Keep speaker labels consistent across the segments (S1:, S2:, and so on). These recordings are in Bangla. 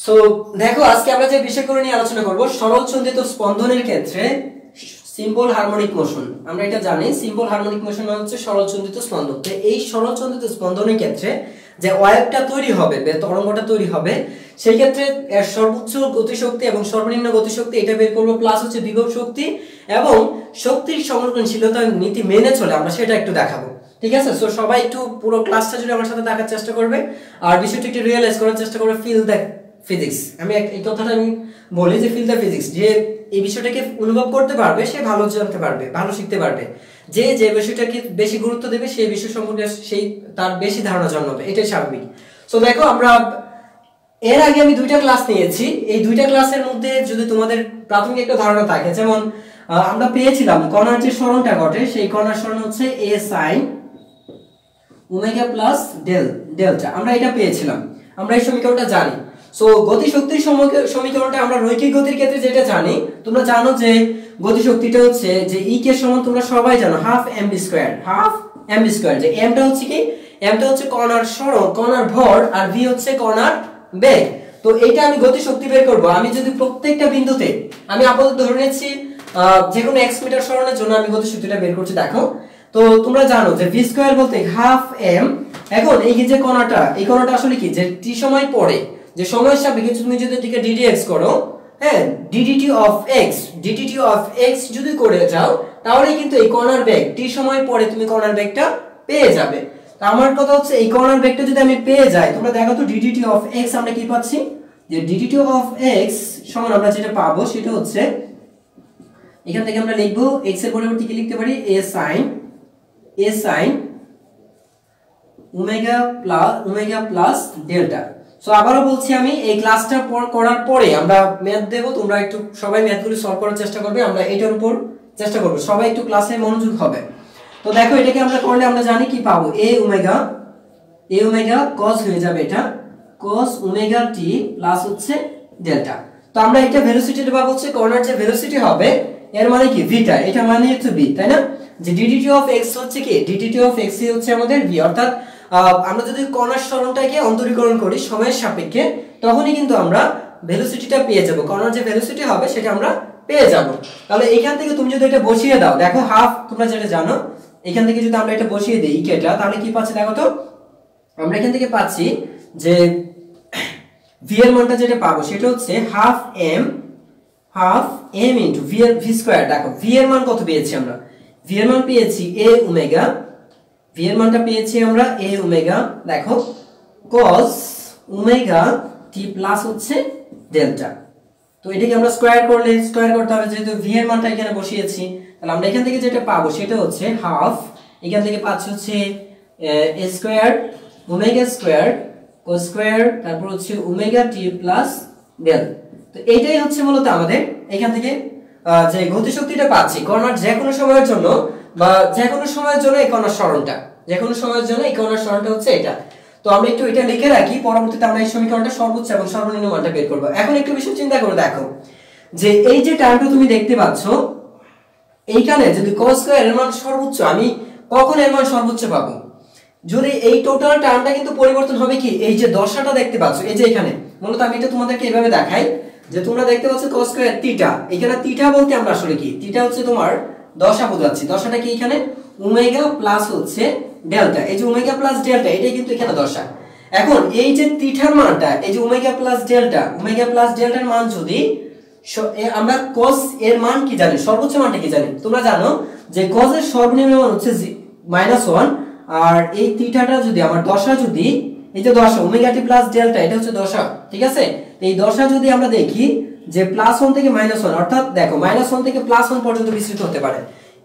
S1: সো দেখো আজকে আমরা যে বিষয়গুলো নিয়ে আলোচনা করব সরল চন্দিত স্পন্দনের ক্ষেত্রে সিম্পল হারমোনিক মোশন। আমরা এটা জানি সিম্পল হারমোনিক মোশন মানে হচ্ছে সরল চন্দিত স্পন্দন। তো এই সরল চন্দিত স্পন্দনের ক্ষেত্রে যে ওয়েভটা তৈরি হবে বা তরঙ্গটা তৈরি হবে সেই ক্ষেত্রে এর সর্বোচ্চ গতিশক্তি এবং সর্বনিম্ন গতিশক্তি এটা বের করব, প্লাস হচ্ছে বিভব শক্তি এবং শক্তির সংরক্ষণশীলতার নীতি মেনে চলে আমরা সেটা একটু দেখাবো। ঠিক আছে? সো সবাই একটু পুরো ক্লাসটা জুড়ে আমার সাথে দেখার চেষ্টা করবে আর বিষয়টা একটু রিয়েলাইজ করার চেষ্টা করবে। Feel the physics. আমি এই কথাটা আমি বলি যে ফিল দ্য ফিজিক্স, যে এই বিষয়টাকে অনুভব করতে পারবে সে ভালো জানতে পারবে, ভালো শিখতে পারবে। যে যে বিষয়টাকে বেশি গুরুত্ব দেবে সেই বিষয় সম্পর্কে সেই তার বেশি ধারণা জন্মাবে, এটাই স্বাভাবিক। সো দেখো আমরা এর আগে আমি দুইটা ক্লাস নিয়েছি, এই দুইটা ক্লাসের মধ্যে যদি তোমাদের প্রাথমিক একটা ধারণা থাকে, যেমন আমরা পেয়েছিলাম কণার যে সরণটা ঘটে সেই কণার সরণ হচ্ছে a sin omega plus delta, আমরা এটা পেয়েছিলাম, আমরা এই সমীকরণটা জানি। সো গতিশক্তির সমীকরণটা আমরা রৈখিক গতির ক্ষেত্রে যেটা জানি, তোমরা জানো যে গতিশক্তিটা হচ্ছে যে E কে সমান তোমরা সবাই জানো হাফ mv স্কয়ার, যে m টা হচ্ছে কি, m টা হচ্ছে কণার সরণ, কণার ভর, আর v হচ্ছে কণার বেগ। তো এইটা আমি গতিশক্তি বের করব। আমি যদি প্রত্যেকটা বিন্দুতে আমি আপাতত ধরে নিচ্ছি যে কোনো x মিটার সরণের জন্য আমি গতিশক্তিটা বের করছি। দেখো তো তোমরা জানো যে v স্কয়ার বলতে হাফ m। এখন এই যে কণাটা, এই কণাটা আসলে কি, যে t সময় পরে যে সময়ের সাপেক্ষে তুমি যদি এটাকে ddx করো, হ্যাঁ ddt of x যদি করে যাও তাহলে কিন্তু এই কণার বেগ t সময় পরে তুমি কণার বেগটা পেয়ে যাবে। তো আমার কথা হচ্ছে এই কণার বেগটা যদি আমি পেয়ে যাই, তোমরা দেখো তো ddt of x আমরা কি পাচ্ছি, যে ddt of x সমান আমরা যেটা পাবো সেটা হচ্ছে এখান থেকে আমরা লিখবো x এর পরিবর্তে কি লিখতে পারি, a sin omega plus delta. So আবারও বলছি, আমি এই ক্লাসটা করার পরে আমরা ম্যাথ দেব, তোমরা একটু সবাই ম্যাথগুলো সলভ করার চেষ্টা করবে, আমরা এটার উপর চেষ্টা করব, সবাই একটু ক্লাসে মনোযোগ হবে। তো দেখো এটাকে আমরা করলে আমরা জানি কি পাবো, a ওমেগা cos হয়ে যাবে, এটা cos ওমেগা t প্লাস হচ্ছে ডেল্টা। তো আমরা এটা ভেলোসিটিটা পাবো হচ্ছে কর্নার যে ভেলোসিটি হবে এর মানে কি ভিটা, এটা মানে হচ্ছে v, তাই না? যে ddt of x হচ্ছে কি, ddt of x হচ্ছে আমাদের v, অর্থাৎ আমরা যদি কণার সরণটাকে অন্তরীকরণ করি সময়ের সাপেক্ষে তখনই কিন্তু আমরা ভেলোসিটিটা পেয়ে যাব, কণার যে ভেলোসিটি হবে সেটা আমরা পেয়ে যাব। তাহলে এখান থেকে তুমি যদি এটা বসিয়ে দাও, দেখো হাফ তোমরা যেটা জানো, এখান থেকে যদি আমরা এটা বসিয়ে দেই ইকেটা, তাহলে কি পাচ্ছি দেখো তো, আমরা এখান থেকে পাচ্ছি যে v এর মানটা যেটা পাবো সেটা হচ্ছে half m into v square. দেখো v এর মান কত পেয়েছি আমরা, v এর মান পেয়েছি a ওমেগা, v এর মানটা পেয়েছি আমরা a ওমেগা, দেখো cos ওমেগা t প্লাস হচ্ছে ডেল্টা। তো এটাকে আমরা স্কয়ার করতে হবে, যেহেতু v এর মানটা এখানে বসিয়েছি, তাহলে আমরা এখান থেকে যেটা পাবো সেটা হচ্ছে হাফ, এখান থেকে পাচ্ছি হচ্ছে a square omega square cos square, তারপর হচ্ছে ওমেগা t প্লাস ডেল। তো এইটাই হচ্ছে মূলত আমাদের এখান থেকে যে গতিশক্তিটা পাচ্ছি কণার যে কোনো সময়ের জন্য, বা যে কোনো সময়ের জন্য এই কণার সরণটা, যে কোনো সময়ের জন্য এই কণার সরণটা হচ্ছে এটা। তো আমরা একটু এটা লিখে রাখি, পরবর্তীতে আমরা এই সমীকরণটা সর্বোচ্চ এবং সর্বনিম্ন মানটা বের করব। এখন একটু বিষয় চিন্তা করে দেখো যে এই যে টার্মটা তুমি দেখতে পাচ্ছ এইখানে যদি cos স্কয়ার এর মান সর্বোচ্চ, আমি কখন এর মান সর্বোচ্চ পাবো, যদি এই টোটাল টার্মটা কিন্তু পরিবর্তন হবে কি, এই যে দশাটা দেখতে পাচ্ছ এই যে এখানে, মূলত আমি এটা তোমাদেরকে এইভাবে দেখাই যে তোমরা দেখতে পাচ্ছ cos স্কয়ার থিটা, এখানে থিটা বলতে আমরা আসলে কি, থিটা হচ্ছে তোমার দশা বোঝাচ্ছি, দশাটা কি এখানে ওমেগা প্লাস হচ্ছে ডেল্টা, এই যে ওমেগা প্লাস ডেল্টা এটাই কিন্তু এখানে দশা। এখন এই যে থিটার মানটা, এই যে ওমেগা প্লাস ডেল্টার মান যদি আমরা cos এর মান কি জানি, সর্বোচ্চ মানটা কি জানি, তোমরা জানো যে cos এর সর্বনিম্ন মান হচ্ছে -1, আর এই থিটাটা যদি আমার দশা, যদি এই যে দশা ওমেগা টি প্লাস ডেল্টা এটা হচ্ছে দশা, ঠিক আছে? তো এই দশা যদি আমরা দেখি যে +1 থেকে -1, অর্থাৎ দেখো -1 থেকে +1 পর্যন্ত বিস্তৃত হতে পারে,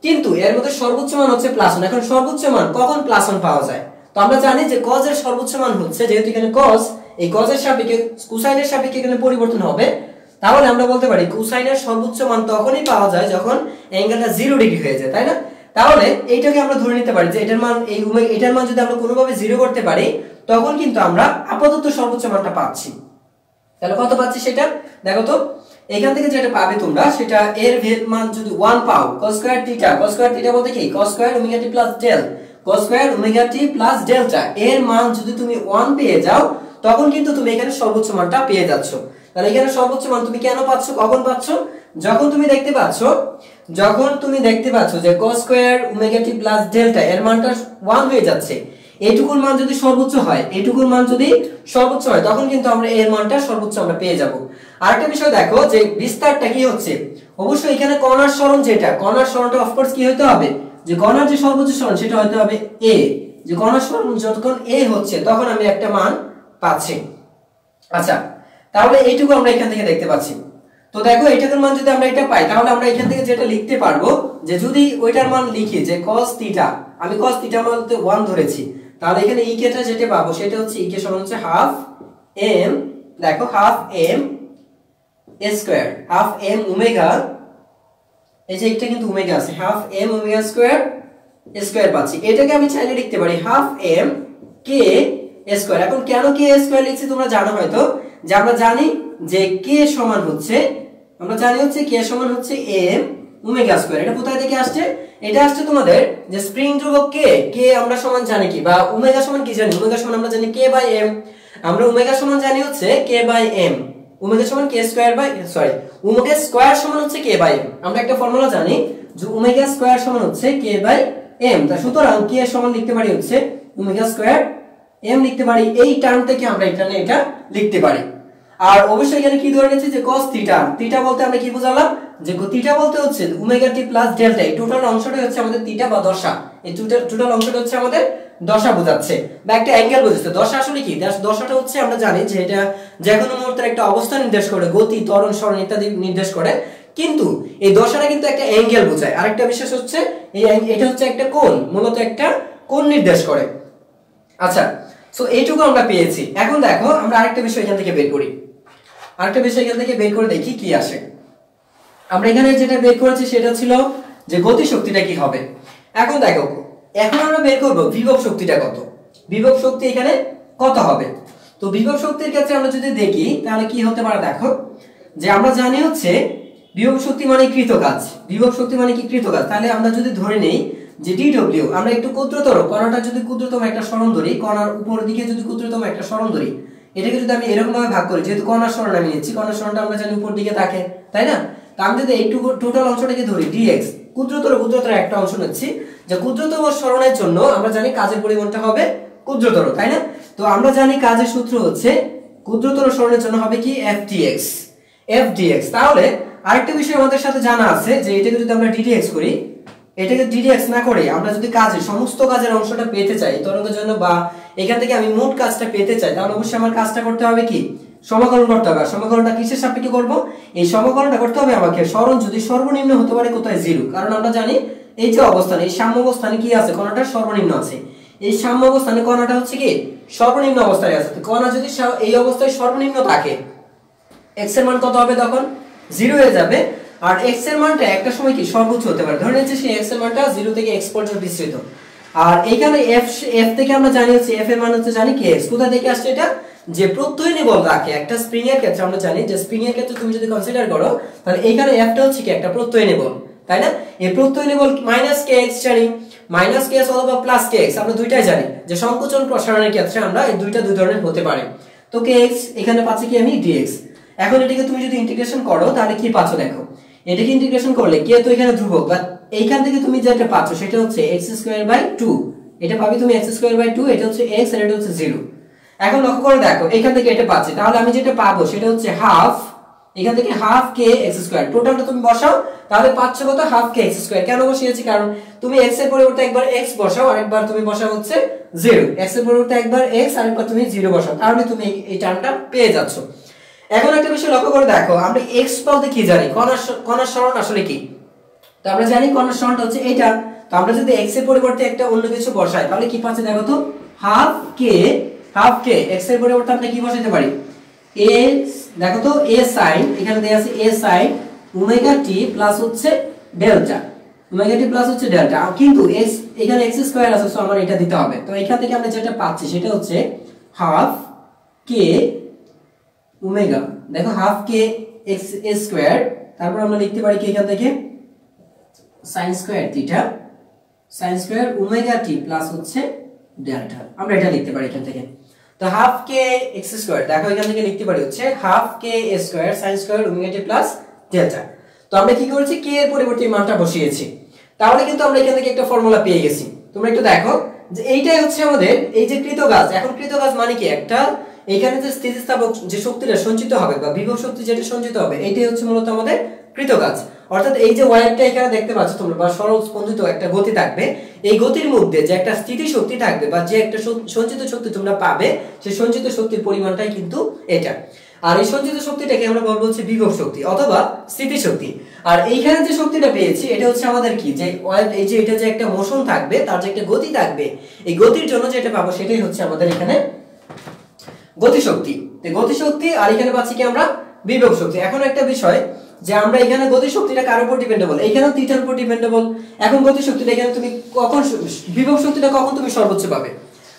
S1: কিন্তু এর মধ্যে সর্বোচ্চ মান হচ্ছে +1। এখন সর্বোচ্চ মান কখন +1 পাওয়া যায়, তো আমরা জানি যে cos এর সর্বোচ্চ মান হচ্ছে, যেহেতু এখানে cos, এই cos এর সাপেক্ষে কোসাইনের সাপেক্ষে এখানে পরিবর্তন হবে, তাহলে আমরা বলতে পারি কোসাইনের সর্বোচ্চ মান তখনই পাওয়া যায় যখন অ্যাঙ্গেলটা 0 ডিগ্রি হয়ে যায়, তাই না? তাহলে এইটাকে আমরা ধরে নিতে পারি যে এটার মান, এই এটার মান যদি আমরা কোনোভাবে 0 করতে পারি তখন কিন্তু আমরা আপাতত সর্বোচ্চ মানটা পাচ্ছি। তাহলে কত পাচ্ছি সেটা দেখো তো, এখান থেকে যেটা পাবে তোমরা সেটা এর মান যদি 1 পাও, cos স্কয়ার থিটা বলতে কি cos square omega t plus del, cos square omega t plus delta এর মান যদি তুমি 1 পেয়ে যাও তখন কিন্তু তুমি এখানে সর্বোচ্চ মানটা পেয়ে যাচ্ছ। তাহলে এখানে সর্বোচ্চ মান তুমি কেন পাচ্ছ, কখন পাচ্ছ, যখন তুমি দেখতে পাচ্ছ যে cos square omega t plus delta এর মানটা 1 হয়ে যাচ্ছে, এইটুকুর মান যদি সর্বোচ্চ হয়, তখন কিন্তু আমরা এর মানটা সর্বোচ্চ আমরা পেয়ে যাব। আরেকটা বিষয় দেখো যে বিস্তারটা কি হচ্ছে, অবশ্যই এখানে কণার সরণ যেটা, কণার সরণটা অফকোর্স কি হতে হবে, যে কণার যে সর্বোচ্চ সরণ সেটা হতে হবে a, যে কণার সরণ যখন a হচ্ছে তখন আমি একটা মান পাচ্ছি। আচ্ছা, তাহলে এইটুকু আমরা এখান থেকে দেখতে পাচ্ছি। তো দেখো এইটার মান যদি আমরা এটা পাই, তাহলে আমরা এখান থেকে যেটা লিখতে পারবো, যে যদি ওইটার মান লিখি যে cos থিটা, আমি cos থিটা বলতে 1 ধরেছি, তাহলে এখানে e টা যেটা পাবো সেটা হচ্ছে e কে সমান হচ্ছে হাফ m, দেখো half m square, half m omega, এই যে এটা কিন্তু ওমেগা আছে, half m omega square square পাচ্ছি। এটাকে আমি চাইলে লিখতে পারি হাফ m k স্কয়ার। এখন কেন k স্কয়ার লিখছি তোমরা জানো হয়তো, যে আমরা জানি যে k সমান হচ্ছে, আমরা জানি হচ্ছে k সমান হচ্ছে m ওমেগা স্কয়ার। এটা কোথায় থেকে আসছে, এটা আসছে তোমাদের যে স্প্রিং ধ্রুবক k আমরা সমান জানি কি, বা ওমেগা সমান কি জানি, ওমেগা সমান আমরা জানি k বাই m, আমরা ওমেগা সমান জানি হচ্ছে k বাই m, ওমেগা সমান k square by omega square সমান হচ্ছে k বাই m। আমরা একটা ফর্মুলা জানি যে ওমেগা স্কয়ার সমান হচ্ছে k বাই m, তা সুতরাং k সমান লিখতে পারি হচ্ছে ওমেগা স্কয়ার, m লিখতে পারি, এই টার্ম থেকে আমরা এখানে এটা লিখতে পারি। আর অবশ্যই এখানে কি ধরে নিয়েছি যে cos থিটা, থিটা বলতে আমরা কি বুঝালাম, যে থিটা বলতে হচ্ছে ওমেগা টি প্লাস ডেল্টা, এই টোটাল অংশটাই হচ্ছে আমাদের থিটা বা দশা, এই টোটাল অংশটা হচ্ছে আমাদের দশা বোঝাচ্ছে বা একটা অ্যাঙ্গেল বোঝাচ্ছে। দশা আসলে কি, দশাটা হচ্ছে আমরা জানি যে এটা যে কোনো মুহূর্তের একটা অবস্থা নির্দেশ করে, গতি, ত্বরণ, সরণ ইত্যাদি নির্দেশ করে, কিন্তু এই দশাটা কিন্তু একটা অ্যাঙ্গেল বোঝায়। আরেকটা বিশেষ হচ্ছে এটা হচ্ছে একটা কোণ, মূলত একটা কোণ নির্দেশ করে। আচ্ছা, সো এইটুকু আমরা পেয়েছি। এখন দেখো আমরা আরেকটা বিষয় এখান থেকে বের করি, দেখি কি আসে। আমরা এখানে যেটা বের করেছি সেটা ছিল যে গতি শক্তিটা কি হবে। এখন দেখো, এখন আমরা বের করব বিভব শক্তিটা কত, বিভব শক্তি এখানে কত হবে। তো বিভব শক্তির ক্ষেত্রে আমরা যদি দেখি তাহলে কি হতে পারে, দেখো যে আমরা জানি হচ্ছে বিভব শক্তি মানে কৃতকাজ, বিভব শক্তি মানে কি কৃতকাজ। তাহলে আমরা যদি ধরে নেই যে dw, আমরা একটু ক্ষুদ্রতর কণাটা যদি ক্ষুদ্রতম একটা সরণ ধরি, কণার উপর দিকে যদি ক্ষুদ্রতম একটা সরণ ধরি, এটাকে যদি আমি এরকম ভাবে ভাগ করি, যেহেতু কণার সরণ আমি নিচ্ছি, কণার সরণটা আমরা জানি উপর দিকে থাকে, তাই না, তা আমি যদি এইটুকু টোটাল অংশটাকে ধরি dx, ক্ষুদ্রতর একটা অংশ নিচ্ছি, যে ক্ষুদ্রতম সরণের জন্য আমরা জানি কাজের পরিমাণটা হবে ক্ষুদ্রতর, তাই না। তো আমরা জানি কাজের সূত্র হচ্ছে ক্ষুদ্রতর সরণের জন্য হবে কি fdx। তাহলে আরেকটা বিষয় আমাদের সাথে জানা আছে যে এটাকে যদি আমরা ddx করি, এটাকে ddx না করে আমরা যদি কাজের সমস্ত কাজের অংশটা পেতে চাই তরঙ্গের জন্য, বা এখান থেকে আমি মোট কাজটা পেতে চাই, তাহলে অবশ্যই আমার কাজটা করতে হবে কি, সমাকলন করতে হবে। সমাকলনটা কিসের সাপেক্ষে করব, এই সমাকলনটা করতে হবে আমাকে সরণ যদি সর্বনিম্ন হতে পারে কোথায় 0, কারণ আমরা জানি এই যে অবস্থান, এই সাম্য অবস্থানে কি আছে, কণাটা সর্বনিম্ন আছে, এই সাম্য অবস্থানে কণাটা হচ্ছে কি সর্বনিম্ন অবস্থায় আছে। তো কণা যদি এই অবস্থায় সর্বনিম্ন থাকে, x এর মান কত হবে, তখন 0 হয়ে যাবে। আর x এর মানটা একটা সময় কি সর্বোচ্চ হতে পারে, ধরে নিচ্ছি সেই x এর মানটা 0 থেকে x পর্যন্ত বিস্তৃত। আর এইখানে f থেকে আমরা জানি হচ্ছে f এর মান হচ্ছে জানি কি x, কোথা থেকে আসছে এটা, যে প্রত্যয়নী বল রাখে একটা স্প্রিং এর ক্ষেত্রে। আমরা জানি যে স্প্রিং এর ক্ষেত্রে তুমি যদি কনসিডার করো, তাহলে এইখানে f টা হচ্ছে কি একটা প্রত্যয়নী বল, তাই না। এই প্রত্যয়নী বল -kx জানি, -kx অথবা +kx, আমরা দুইটাই জানি যে সংকোচন প্রসারণের ক্ষেত্রে আমরা এই দুই ধরনের হতে পারে। তো kx এখানে পাচ্ছি কি আমি dx। এখন এটাকে তুমি যদি ইন্টিগ্রেশন করো তাহলে কি পাচ্ছ, দেখো এটাকে ইন্টিগ্রেশন করলে কে তো এখানে ধ্রুবক, বা এইখান থেকে তুমি যেটা পাচ্ছ সেটা হচ্ছে x²/2, এটা পাবি তুমি x²/2, এটা হচ্ছে x আর এটা হচ্ছে 0। এখন লক্ষ্য করে দেখো এখান থেকে এটা পাচ্ছি, তাহলে আমি যেটা পাবো সেটা হচ্ছে হাফ, এখান থেকে হাফ k x², টোটালটা তুমি বসাও তাহলে পাচ্ছ কত, হাফ k x²। কেন বসিয়েছি, কারণ তুমি x এর পরিবর্তে একবার x বসাও আর একবার তুমি বসাও হচ্ছে 0, x এর পরিবর্তে একবার x আর একবার তুমি 0 বসাও, তাহলে তুমি এই টার্মটা পেয়ে যাচ্ছ। এখন একটা বিষয় লক্ষ্য করে দেখো, আমরা x বলতে কি জানি, কণার সরণ আসলে কি। তো আমরা জানি কণার সরণটা হচ্ছে এটা। তো আমরা যদি x এর পরিবর্তে একটা অন্য কিছু বসাই তাহলে কি পাচ্ছি, দেখো তো হাফ k x এর পরিবর্তে আমরা কি বসাইতে পারি, a, দেখো তো a sin, এখানে দেয়া আছে a sin omega t plus হচ্ছে ডেল্টা, ওমেগা t প্লাস হচ্ছে ডেল্টা, কিন্তু x এখানে x² আছে, সো আমার এটা দিতে হবে। তো এখান থেকে আমরা যেটা পাচ্ছি সেটা হচ্ছে হাফ k ওমেগা, দেখো হাফ k x স্কয়ার, তারপর আমরা লিখতে পারি কি এখান থেকে sin square theta, sin square omega t plus হচ্ছে ডেল্টা, আমরা এটা লিখতে পারি এখান থেকে। তো হাফ কে এক্স স্কয়ার, দেখো এখান থেকে লিখতে পারি হচ্ছে হাফ কে square sin square omega t plus delta. তো আমরা কি করেছি, কে এর পরিবর্তে মানটা বসিয়েছি, তাহলে কিন্তু আমরা এখান থেকে একটা ফর্মুলা পেয়ে গেছি। তোমরা একটু দেখো যে এইটাই হচ্ছে আমাদের এই যে কৃতকাজ। এখন কৃতকাজ মানে কি, একটা এখানে যে স্থিতিস্থাপক যে শক্তিটা সঞ্চিত হবে বা বিভব শক্তি যেটা সঞ্চিত হবে, এইটাই হচ্ছে মূলত আমাদের কৃতকাজ। অর্থাৎ এই যে ওয়্যারটা এখানে দেখতে পাচ্ছ তোমরা, বা সরল স্পন্দিত একটা গতি থাকবে, এই গতির মধ্যে যে একটা স্থিতি শক্তি থাকবে বা যে একটা সঞ্চিত শক্তি তোমরা পাবে, সেই সঞ্চিত শক্তির পরিমাণটাই কিন্তু এটা। আর এই সঞ্চিত শক্তিটাকে আমরা বলবো হচ্ছে বিভব শক্তি অথবা স্থিতি শক্তি। আর এইখানে যে শক্তিটা পেয়েছি এটা হচ্ছে আমাদের কি, যে এই যে এটা যে একটা মোশন থাকবে, তার যে একটা গতি থাকবে, এই গতির জন্য যেটা পাবো সেটাই হচ্ছে আমাদের এখানে গতিশক্তি। গতিশক্তি, আর এখানে পাচ্ছি কি আমরা বিভব শক্তি। এখন একটা বিষয় যে আমরা এখানে গতিশক্তিটা কার উপর ডিপেন্ডেবল, এখানেও থিটার উপর ডিপেন্ডেবল। এখন গতিশক্তিটা এখানে তুমি কখন, বিভব শক্তিটা কখন তুমি সর্বোচ্চ পাবে,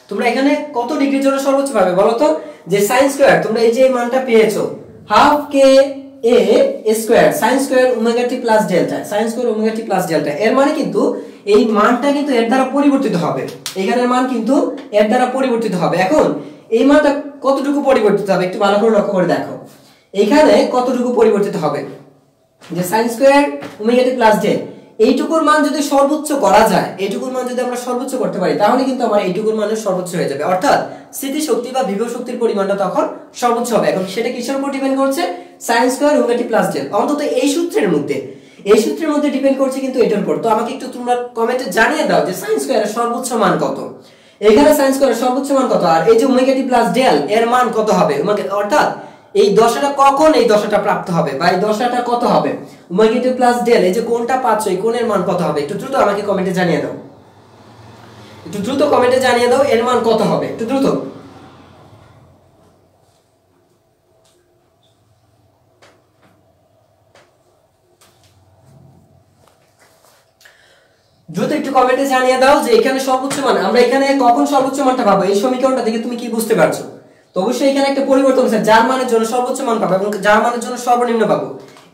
S1: তোমরা এখানে কত ডিগ্রির জন্য সর্বোচ্চ পাবে বলো তো, যে sin স্কয়ার, তোমরা এই যে মানটা পেয়েছো half k a square sin square omega t plus delta, sin square omega t plus delta, এর মানে কিন্তু এই মানটা কিন্তু এর দ্বারা পরিবর্তিত হবে, এখানের মান কিন্তু এর দ্বারা পরিবর্তিত হবে। এখন এই মানটা কতটুকু পরিবর্তিত হবে একটু ভালো করে লক্ষ্য করে দেখো, এখানে কতটুকু পরিবর্তিত হবে, যে sin square omega t plus del, এইটুকুর মান যদি সর্বোচ্চ করা যায়, এইটুকুর মান যদি আমরা সর্বোচ্চ করতে পারি, তাহলে কিন্তু আমার এইটুকুর মান সর্বোচ্চ হয়ে যাবে, অর্থাৎ স্থিতি শক্তি বা বিভব শক্তির পরিমাণটা তখন সর্বোচ্চ হবে। এখন সেটা কিসের উপর ডিপেন্ড করছে, sin square omega t plus del, অন্তত এই সূত্রের মধ্যে, এই সূত্রের মধ্যে ডিপেন্ড করছে কিন্তু এটার উপর। তো আমাকে একটু তোমরা কমেন্টে জানিয়ে দাও যে sin স্কয়ারের সর্বোচ্চ মান কত, এখানে sin স্কয়ারের সর্বোচ্চ মান কত, আর এই যে ওমেগা টি প্লাস ডেল এর মান কত হবে, অর্থাৎ এই দশাটা কখন এই দশাটা প্রাপ্ত হবে, বা এই দশাটা কত হবে, ওমেগা টি প্লাস ডেল এই যে কোণটা পাচ্ছ, এই কোণের মান কত হবে, একটু দ্রুত আমাকে কমেন্টে জানিয়ে দাও, একটু দ্রুত কমেন্টে জানিয়ে দাও এর মান কত হবে, একটু দ্রুত। দ্রুত একটু কমেন্টে জানিয়ে দাও যে এখানে সর্বোচ্চ মান, আমরা এখানে কখন সর্বোচ্চ মানটা পাবো, এই সমীকরণটা থেকে তুমি কি বুঝতে পারছো। তো অবশ্যই এখানে একটা পরিবর্তন আছে, যার মানের জন্য সর্বোচ্চ মান পাবো এবং যার মানের জন্য সর্বনিম্ন পাবো,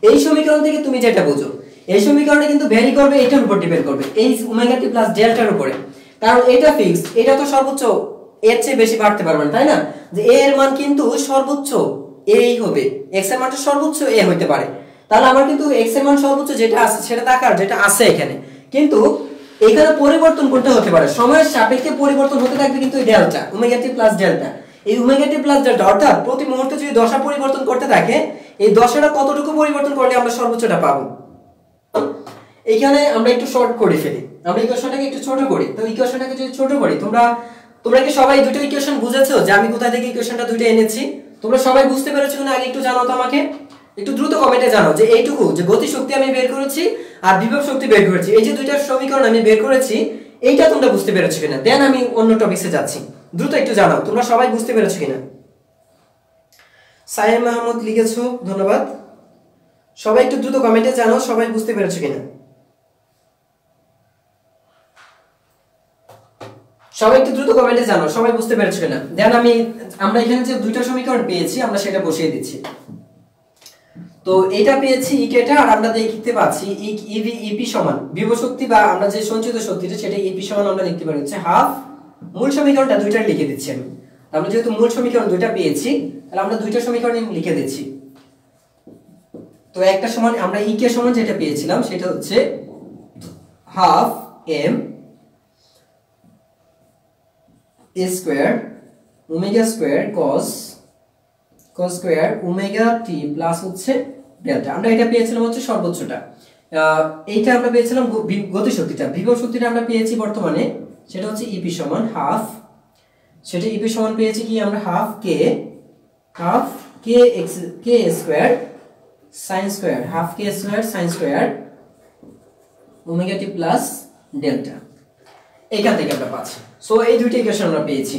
S1: এই সমীকরণ থেকে তুমি যেটা বুঝো, এই সমীকরণে কিন্তু ভ্যারি করবে, এটার উপর ডিপেন্ড করবে এই ওমেগা টি প্লাস ডেল্টার উপরে, কারণ এটা ফিক্সড, এটা তো সর্বোচ্চ, এর চেয়ে বেশি বাড়তে পারবে না, তাই না, যে a এর মান কিন্তু সর্বোচ্চ এই হবে, x এর মানটা সর্বোচ্চ a হইতে পারে, তাহলে আমার কিন্তু x এর মান সর্বোচ্চ যেটা আছে সেটা থাকার যেটা আছে এখানে, কিন্তু এখানে পরিবর্তন করতে হতে পারে, সময়ের সাপেক্ষে পরিবর্তন হতে থাকবে, কিন্তু এই delta omega t plus delta, এই ওমেগা টি প্লাস ডেল্টা, অর্থাৎ প্রতি মুহূর্তে যদি দশা পরিবর্তন করতে থাকে, এই দশাটা কতটুকু পরিবর্তন করলে আমরা সর্বোচ্চটা পাবো। এইখানে আমরা একটু শর্ট করে ফেলি, আমরা ইকুয়েশনটাকে একটু ছোট করি। তো ইকুয়েশনটাকে যদি ছোট করি, তোমরা কি সবাই দুটো ইকুয়েশন বুঝেছো যে আমি কোথা থেকে ইকুয়েশনটা দুটো এনেছি, তোমরা সবাই বুঝতে পেরেছো কিনা আগে একটু জানাও তো আমাকে, একটু দ্রুত কমেন্টে জানাও যে এইটুকু, যে গতি শক্তি আমি বের করেছি আর বিভব শক্তি বের করেছি, এই যে দুইটা সমীকরণ আমি বের করেছি, এইটা তোমরা বুঝতে পেরেছো কিনা, দেন আমি অন্য টপিকসে যাচ্ছি, দ্রুত একটু জানাও তোমরা সবাই বুঝতে পেরেছো কিনা। সাইম মাহমুদ লিখেছো, ধন্যবাদ, সবাই একটু দ্রুত কমেন্টে জানাও সবাই বুঝতে পেরেছো কিনা, সবাই একটু দ্রুত কমেন্টে জানাও সবাই বুঝতে পেরেছো কিনা, দেন আমরা এখানে যে দুইটা সমীকরণ পেয়েছি আমরা সেটা বসিয়ে দিচ্ছি। তো এটা পেয়েছি ইকেটা, আর আমরা দেখতে পাচ্ছি ইভি ইপি সমান বিভব শক্তি বা আমরা যে সঞ্চিত শক্তিটা সেটা ইপি সমান আমরা লিখতে পারি হচ্ছে হাফ, মূল সমীকরণটা দুইটা লিখে দিচ্ছি আমি, আমরা যেহেতু মূল সমীকরণ দুইটা পেয়েছি তাহলে আমরা দুইটা সমীকরণ লিখে দিচ্ছি। তো একটা সমান আমরা ইকে সমান যেটা পেয়েছিলাম সেটা হচ্ছে half m square omega square cos square omega t plus হচ্ছে ডেল্টা, আমরা এটা পেয়েছিলাম হচ্ছে সর্বোচ্চটা, এইটা আমরা পেয়েছিলাম গতি শক্তিটা, বিভব শক্তিটা আমরা পেয়েছি বর্তমানে সেটা হচ্ছে ইপি সমান হাফ, সেটা ইপি সমান পেয়েছি কি আমরা হাফ কে এক্স কে স্কয়ার sin স্কয়ার, হাফ কে square sin square omega t plus delta, এখান থেকে আমরা পাচ্ছি। সো এই দুইটা ইকুয়েশন আমরা পেয়েছি।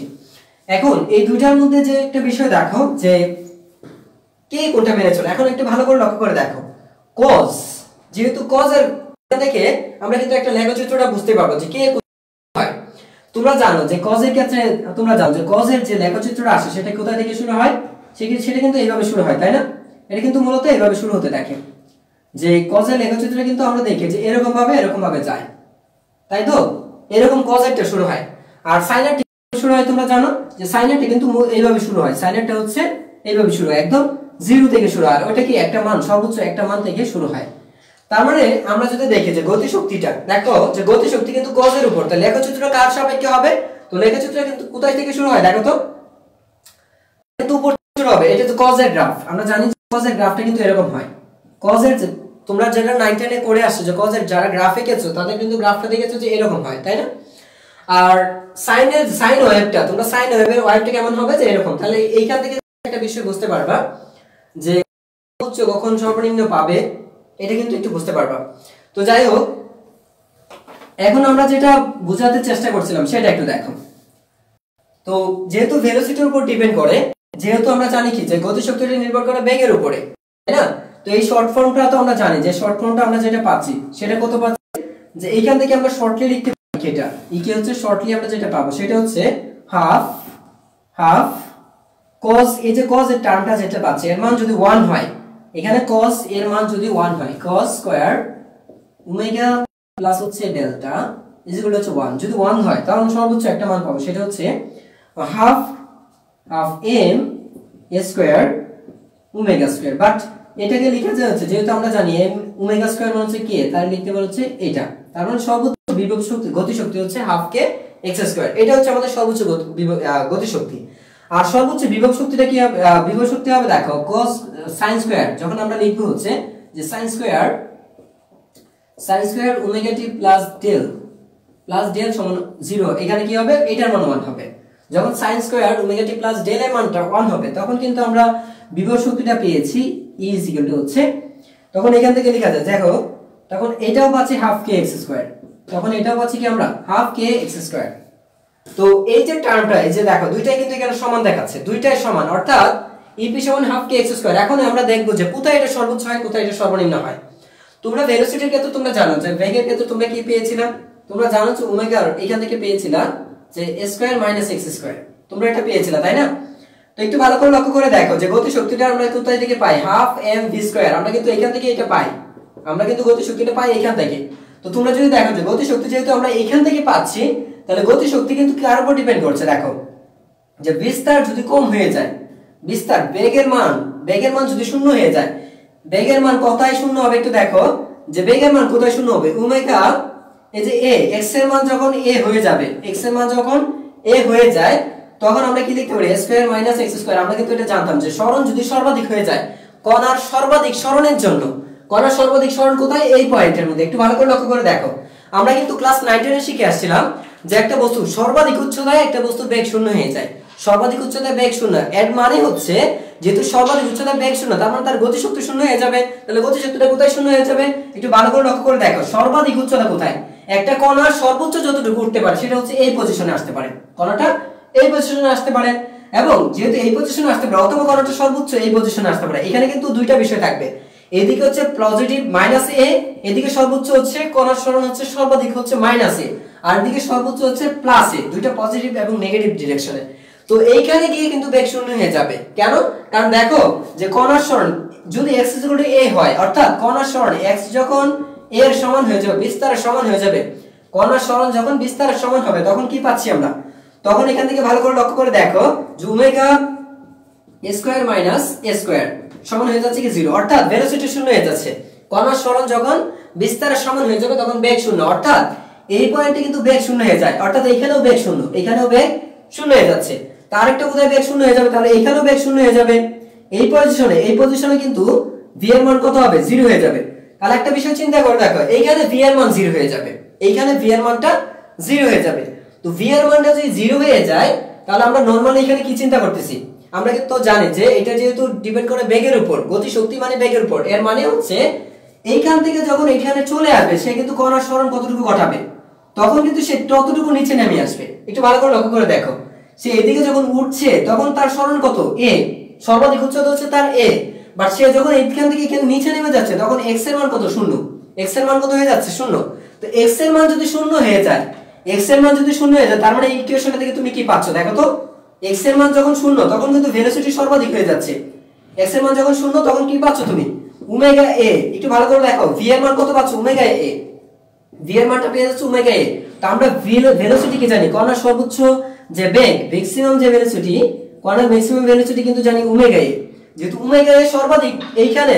S1: এখন এই দুইটার মধ্যে যে একটা বিষয় দেখো যে কে কোনটা মেনে চলে, এখন একটু ভালো করে লক্ষ্য করে দেখো, cos, যেহেতু cos এর থেকে আমরা কিন্তু একটা লেখচিত্রটা বুঝতে পারবো যে কে হয়। তোমরা জানো যে cos এর ক্ষেত্রে তোমরা জানো যে cos এর যে লেখচিত্রটা আসে সেটা কোথা থেকে শুরু হয়, সেটা কিন্তু এইভাবে শুরু হয়, তাই না, এটা কিন্তু মূলত এইভাবে শুরু হতে থাকে, যে cos এর লেখচিত্র কিন্তু আমরা দেখি যে এরকম ভাবে যায়, তাই তো, এরকম cos এরটা শুরু হয়, আর sin এর শুরু হয় তোমরা জানো যে সাইনেরটা কিন্তু এইভাবে শুরু হয়, সাইনেরটা হচ্ছে এইভাবে শুরু হয়, একদম 0 থেকে শুরু হয়। ওটা কি একটা মান, সর্বোচ্চ একটা মান থেকে শুরু হয়। তার মানে আমরা যদি দেখি যে গতিশক্তিটা, দেখো যে গতিশক্তি কিন্তু কজের উপর, তাহলে লেখচিত্র কার সাপেক্ষে হবে? তো লেখচিত্র কিন্তু কোথায় থেকে শুরু হয় দেখো তো, কিন্তু উপর থেকে শুরু হবে। এটা তো কজের গ্রাফ, আমরা জানি যে কজের গ্রাফটা কিন্তু এরকম হয়। কজের তোমরা যারা 9 10 এ করে আসছো যে কজের যারা গ্রাফ এঁকেছো তাদের কিন্তু গ্রাফটা দেখেছো যে এরকম হয়, তাই না? আর সাইন ওয়েভটা, তোমরা সাইন ওয়েভের ওয়েভটা কেমন হবে যে এরকম। তাহলে এইখান থেকে একটা বিষয় বুঝতে পারবা যে উচ্চ কখন সর্বনিম্ন পাবে, এটা কিন্তু একটু বুঝতে পারবা। তো যাই হোক, এখন আমরা যেটা বোঝাতে চেষ্টা করছিলাম সেটা একটু দেখো। তো যেহেতু ভেলোসিটির উপর ডিপেন্ড করে, যেহেতু আমরা জানি কি যে গতিশক্তিটা নির্ভর করে বেগের উপরে, তাই না? তো এই শর্ট ফর্মটা তো আমরা জানি যে শর্ট ফর্মটা আমরা যেটা পাচ্ছি সেটা কত পাচ্ছি, যে এইখান থেকে আমরা শর্টলি লিখতে পারি কি, এটা কি হচ্ছে শর্টলি আমরা যেটা পাবো সেটা হচ্ছে হাফ cos, এই যে cos এর টার্মটা যেটা পাচ্ছি এর মান যদি 1 হয়, এখানে cos এর মান যদি 1 হয়, cos স্কয়ার ওমেগা প্লাস হচ্ছে ডেল্টা ইজ ইকুয়াল টু 1, যদি 1 হয় তাহলে সর্বোচ্চ একটা মান পাবো, সেটা হচ্ছে half m square omega square. But এটাকে লেখা যায় হচ্ছে, যেহেতু আমরা জানি m ওমেগা স্কয়ার মানে হচ্ছে k, তাহলে লিখতে পারো হচ্ছে এটা। তার মানে সর্বোচ্চ বিভব শক্তি, গতিশক্তি হচ্ছে হাফ k x স্কয়ার। এটা হচ্ছে আমাদের সর্বোচ্চ গতিশক্তি। আর সর্বোচ্চ বিভব শক্তিটা কি হবে? বিভব শক্তি হবে দেখো cos sin স্কয়ার, যখন আমরা লিখব হচ্ছে যে sin square omega t plus del সমান 0, এখানে কি হবে? এটার মান 1 হবে। যখন sin square omega t plus del এর মানটা 1 হবে তখন কিন্তু আমরা বিভব শক্তিটা পেয়েছি E = হচ্ছে, তখন এখান থেকে লেখা যায় দেখো, তখন এটাও পাচ্ছি হাফ k x স্কয়ার, তখন এটাও পাচ্ছি কি আমরা হাফ k x স্কয়ার। তো এই যে টার্মটা, এই যে দেখো দুইটাই কিন্তু এখানে সমান দেখাচ্ছে, দুইটাই সমান, অর্থাৎ EP সমান হাফ k x স্কয়ার। এখন আমরা দেখব যে কোথায় এটা সর্বোচ্চ হয়, কোথায় এটা সর্বনিম্ন হয়। তোমরা ভেলোসিটির ক্ষেত্রে তোমরা জানো যে বেগের ক্ষেত্রে তোমরা কি পেয়েছিলা, তোমরা জানো যে ওমেগা এখান থেকে পেয়েছিলা যে a square minus x square, তোমরা এটা পেয়েছিলা, তাই না? তো একটু ভালো করে লক্ষ্য করে দেখো যে গতিশক্তিটা আমরা কোথায় থেকে পাই, হাফ m v স্কয়ার, আমরা কিন্তু এখান থেকে এটা পাই, আমরা কিন্তু গতিশক্তিটা পাই এখান থেকে। তো তোমরা যদি দেখো যে গতিশক্তি যেহেতু আমরা এখান থেকে পাচ্ছি, তাহলে গতিশক্তি কিন্তু কার উপর ডিপেন্ড করছে দেখো, যে বিস্তার যদি কম হয়ে যায়, বিস্তার বেগের মান যদি শূন্য হয়ে যায়, বেগের মান কোথায় শূন্য হবে একটু দেখো, যে বেগের মান কোথায় শূন্য হবে, ওমেগা এই যে a, x এর মান যখন a হয়ে যাবে, x এর মান যখন a হয়ে যায় তখন আমরা কি লিখতে পারি a square minus x square. আমরা কিন্তু এটা জানতাম যে সরণ যদি সর্বাধিক হয়ে যায়, কণার সর্বাধিক সরণের জন্য, কণার সর্বাধিক সরণ কোথায়, এই পয়েন্টের মধ্যে। একটু ভালো করে লক্ষ্য করে দেখো, আমরা কিন্তু ক্লাস 9 10 এ শিখে আসছিলাম যে একটা বস্তু সর্বাধিক উচ্চতায় একটা বস্তুর বেগ শূন্য হয়ে যায়, সর্বাধিক উচ্চতায় বেগ শূন্য, এর মানে হচ্ছে যেহেতু সর্বাধিক উচ্চতায় বেগ শূন্য তার মানে তার গতিশক্তি শূন্য হয়ে যাবে। তাহলে গতিশক্তিটা কোথায় শূন্য হয়ে যাবে একটু ভালো করে লক্ষ্য করে দেখো, সর্বাধিক উচ্চতা কোথায়, একটা কণার সর্বোচ্চ যতটুকু উঠতে পারে সেটা হচ্ছে এই পজিশনে আসতে পারে, কণাটা এই পজিশনে আসতে পারে, এবং যেহেতু এই পজিশনে আসতে পারে অথবা কণাটা সর্বোচ্চ এই পজিশনে আসতে পারে। এখানে কিন্তু দুইটা বিষয় থাকবে, এদিকে হচ্ছে পজিটিভ মাইনাস a, এদিকে সর্বোচ্চ হচ্ছে কণার সরণ হচ্ছে সর্বাধিক হচ্ছে মাইনাস a, আর এদিকে সর্বোচ্চ হচ্ছে প্লাস a, দুইটা পজিটিভ এবং নেগেটিভ ডিরেকশনে। তো এইখানে গিয়ে কিন্তু বেগ শূন্য হয়ে যাবে, কেন? কারণ দেখো যে কণার সরণ যদি x = a হয়, অর্থাৎ কণার সরণ x যখন a এর সমান হয়ে যাবে, বিস্তারের সমান হয়ে যাবে, কণার সরণ যখন বিস্তারের সমান হবে তখন কি পাচ্ছি আমরা, তখন এখান থেকে ভালো করে লক্ষ্য করে দেখো যে omega square minus a square সমান হয়ে যাচ্ছে কি 0, অর্থাৎ ভেলোসিটি শূন্য হয়ে যাচ্ছে। কণার সরণ যখন বিস্তারের সমান হয়ে যাবে তখন বেগ শূন্য, অর্থাৎ এই পয়েন্টে কিন্তু বেগ শূন্য হয়ে যায়, অর্থাৎ এখানেও বেগ শূন্য, এখানেও বেগ শূন্য হয়ে যাচ্ছে। তার একটা কোথায় বেগ শূন্য হয়ে যাবে, তাহলে এখানেও বেগ শূন্য হয়ে যাবে। এই পজিশনে কিন্তু v এর মান কত হবে, 0 হয়ে যাবে। তাহলে একটা বিষয় চিন্তা করে দেখো, এইখানে v এর মান 0 হয়ে যাবে, এইখানে v এর মানটা 0 হয়ে যাবে। তো v এর মানটা যদি 0 হয়ে যায় তাহলে আমরা নরমালি এখানে কি চিন্তা করতেছি, আমরা কিন্তু জানি যে এটা যেহেতু ডিপেন্ড করে বেগের উপর, গতি শক্তি মানে বেগের উপর, এর মানে হচ্ছে এইখান থেকে যখন এখানে চলে আসবে সে কিন্তু কণার সরণ কতটুকু ঘটাবে, তখন কিন্তু সে ততটুকু নিচে নেমে আসবে। একটু ভালো করে লক্ষ্য করে দেখো, সে এদিকে যখন উঠছে তখন তার সরণ কত, a, সর্বাধিক উচ্চতা হচ্ছে তার a, বাট সে যখন এইখান থেকে এখানে নিচে নেমে যাচ্ছে তখন x এর মান কত, 0, x এর মান কত হয়ে যাচ্ছে, 0। তো x এর মান যদি 0 হয়ে যায়, x এর মান যদি 0 হয়ে যায় তার মানে এই ইকুয়েশনটা থেকে তুমি কি পাচ্ছ দেখো তো, x এর মান যখন 0 তখন কিন্তু ভেলোসিটি সর্বাধিক হয়ে যাচ্ছে, x এর মান যখন 0 তখন কি পাচ্ছ তুমি, ওমেগা a। একটু ভালো করে দেখো v এর মান কত পাচ্ছ, ওমেগা a, v এর মানটা পেয়ে যাচ্ছে ওমেগা a। তো আমরা ভেলোসিটি কি জানি, কণার সর্বোচ্চ যে বেগ ম্যাক্সিমাম যে ভেলোসিটি, কণার ম্যাক্সিমাম ভেলোসিটি কিন্তু জানি ওমেগা এ। যেহেতু ওমেগা এ সর্বাধিক, এইখানে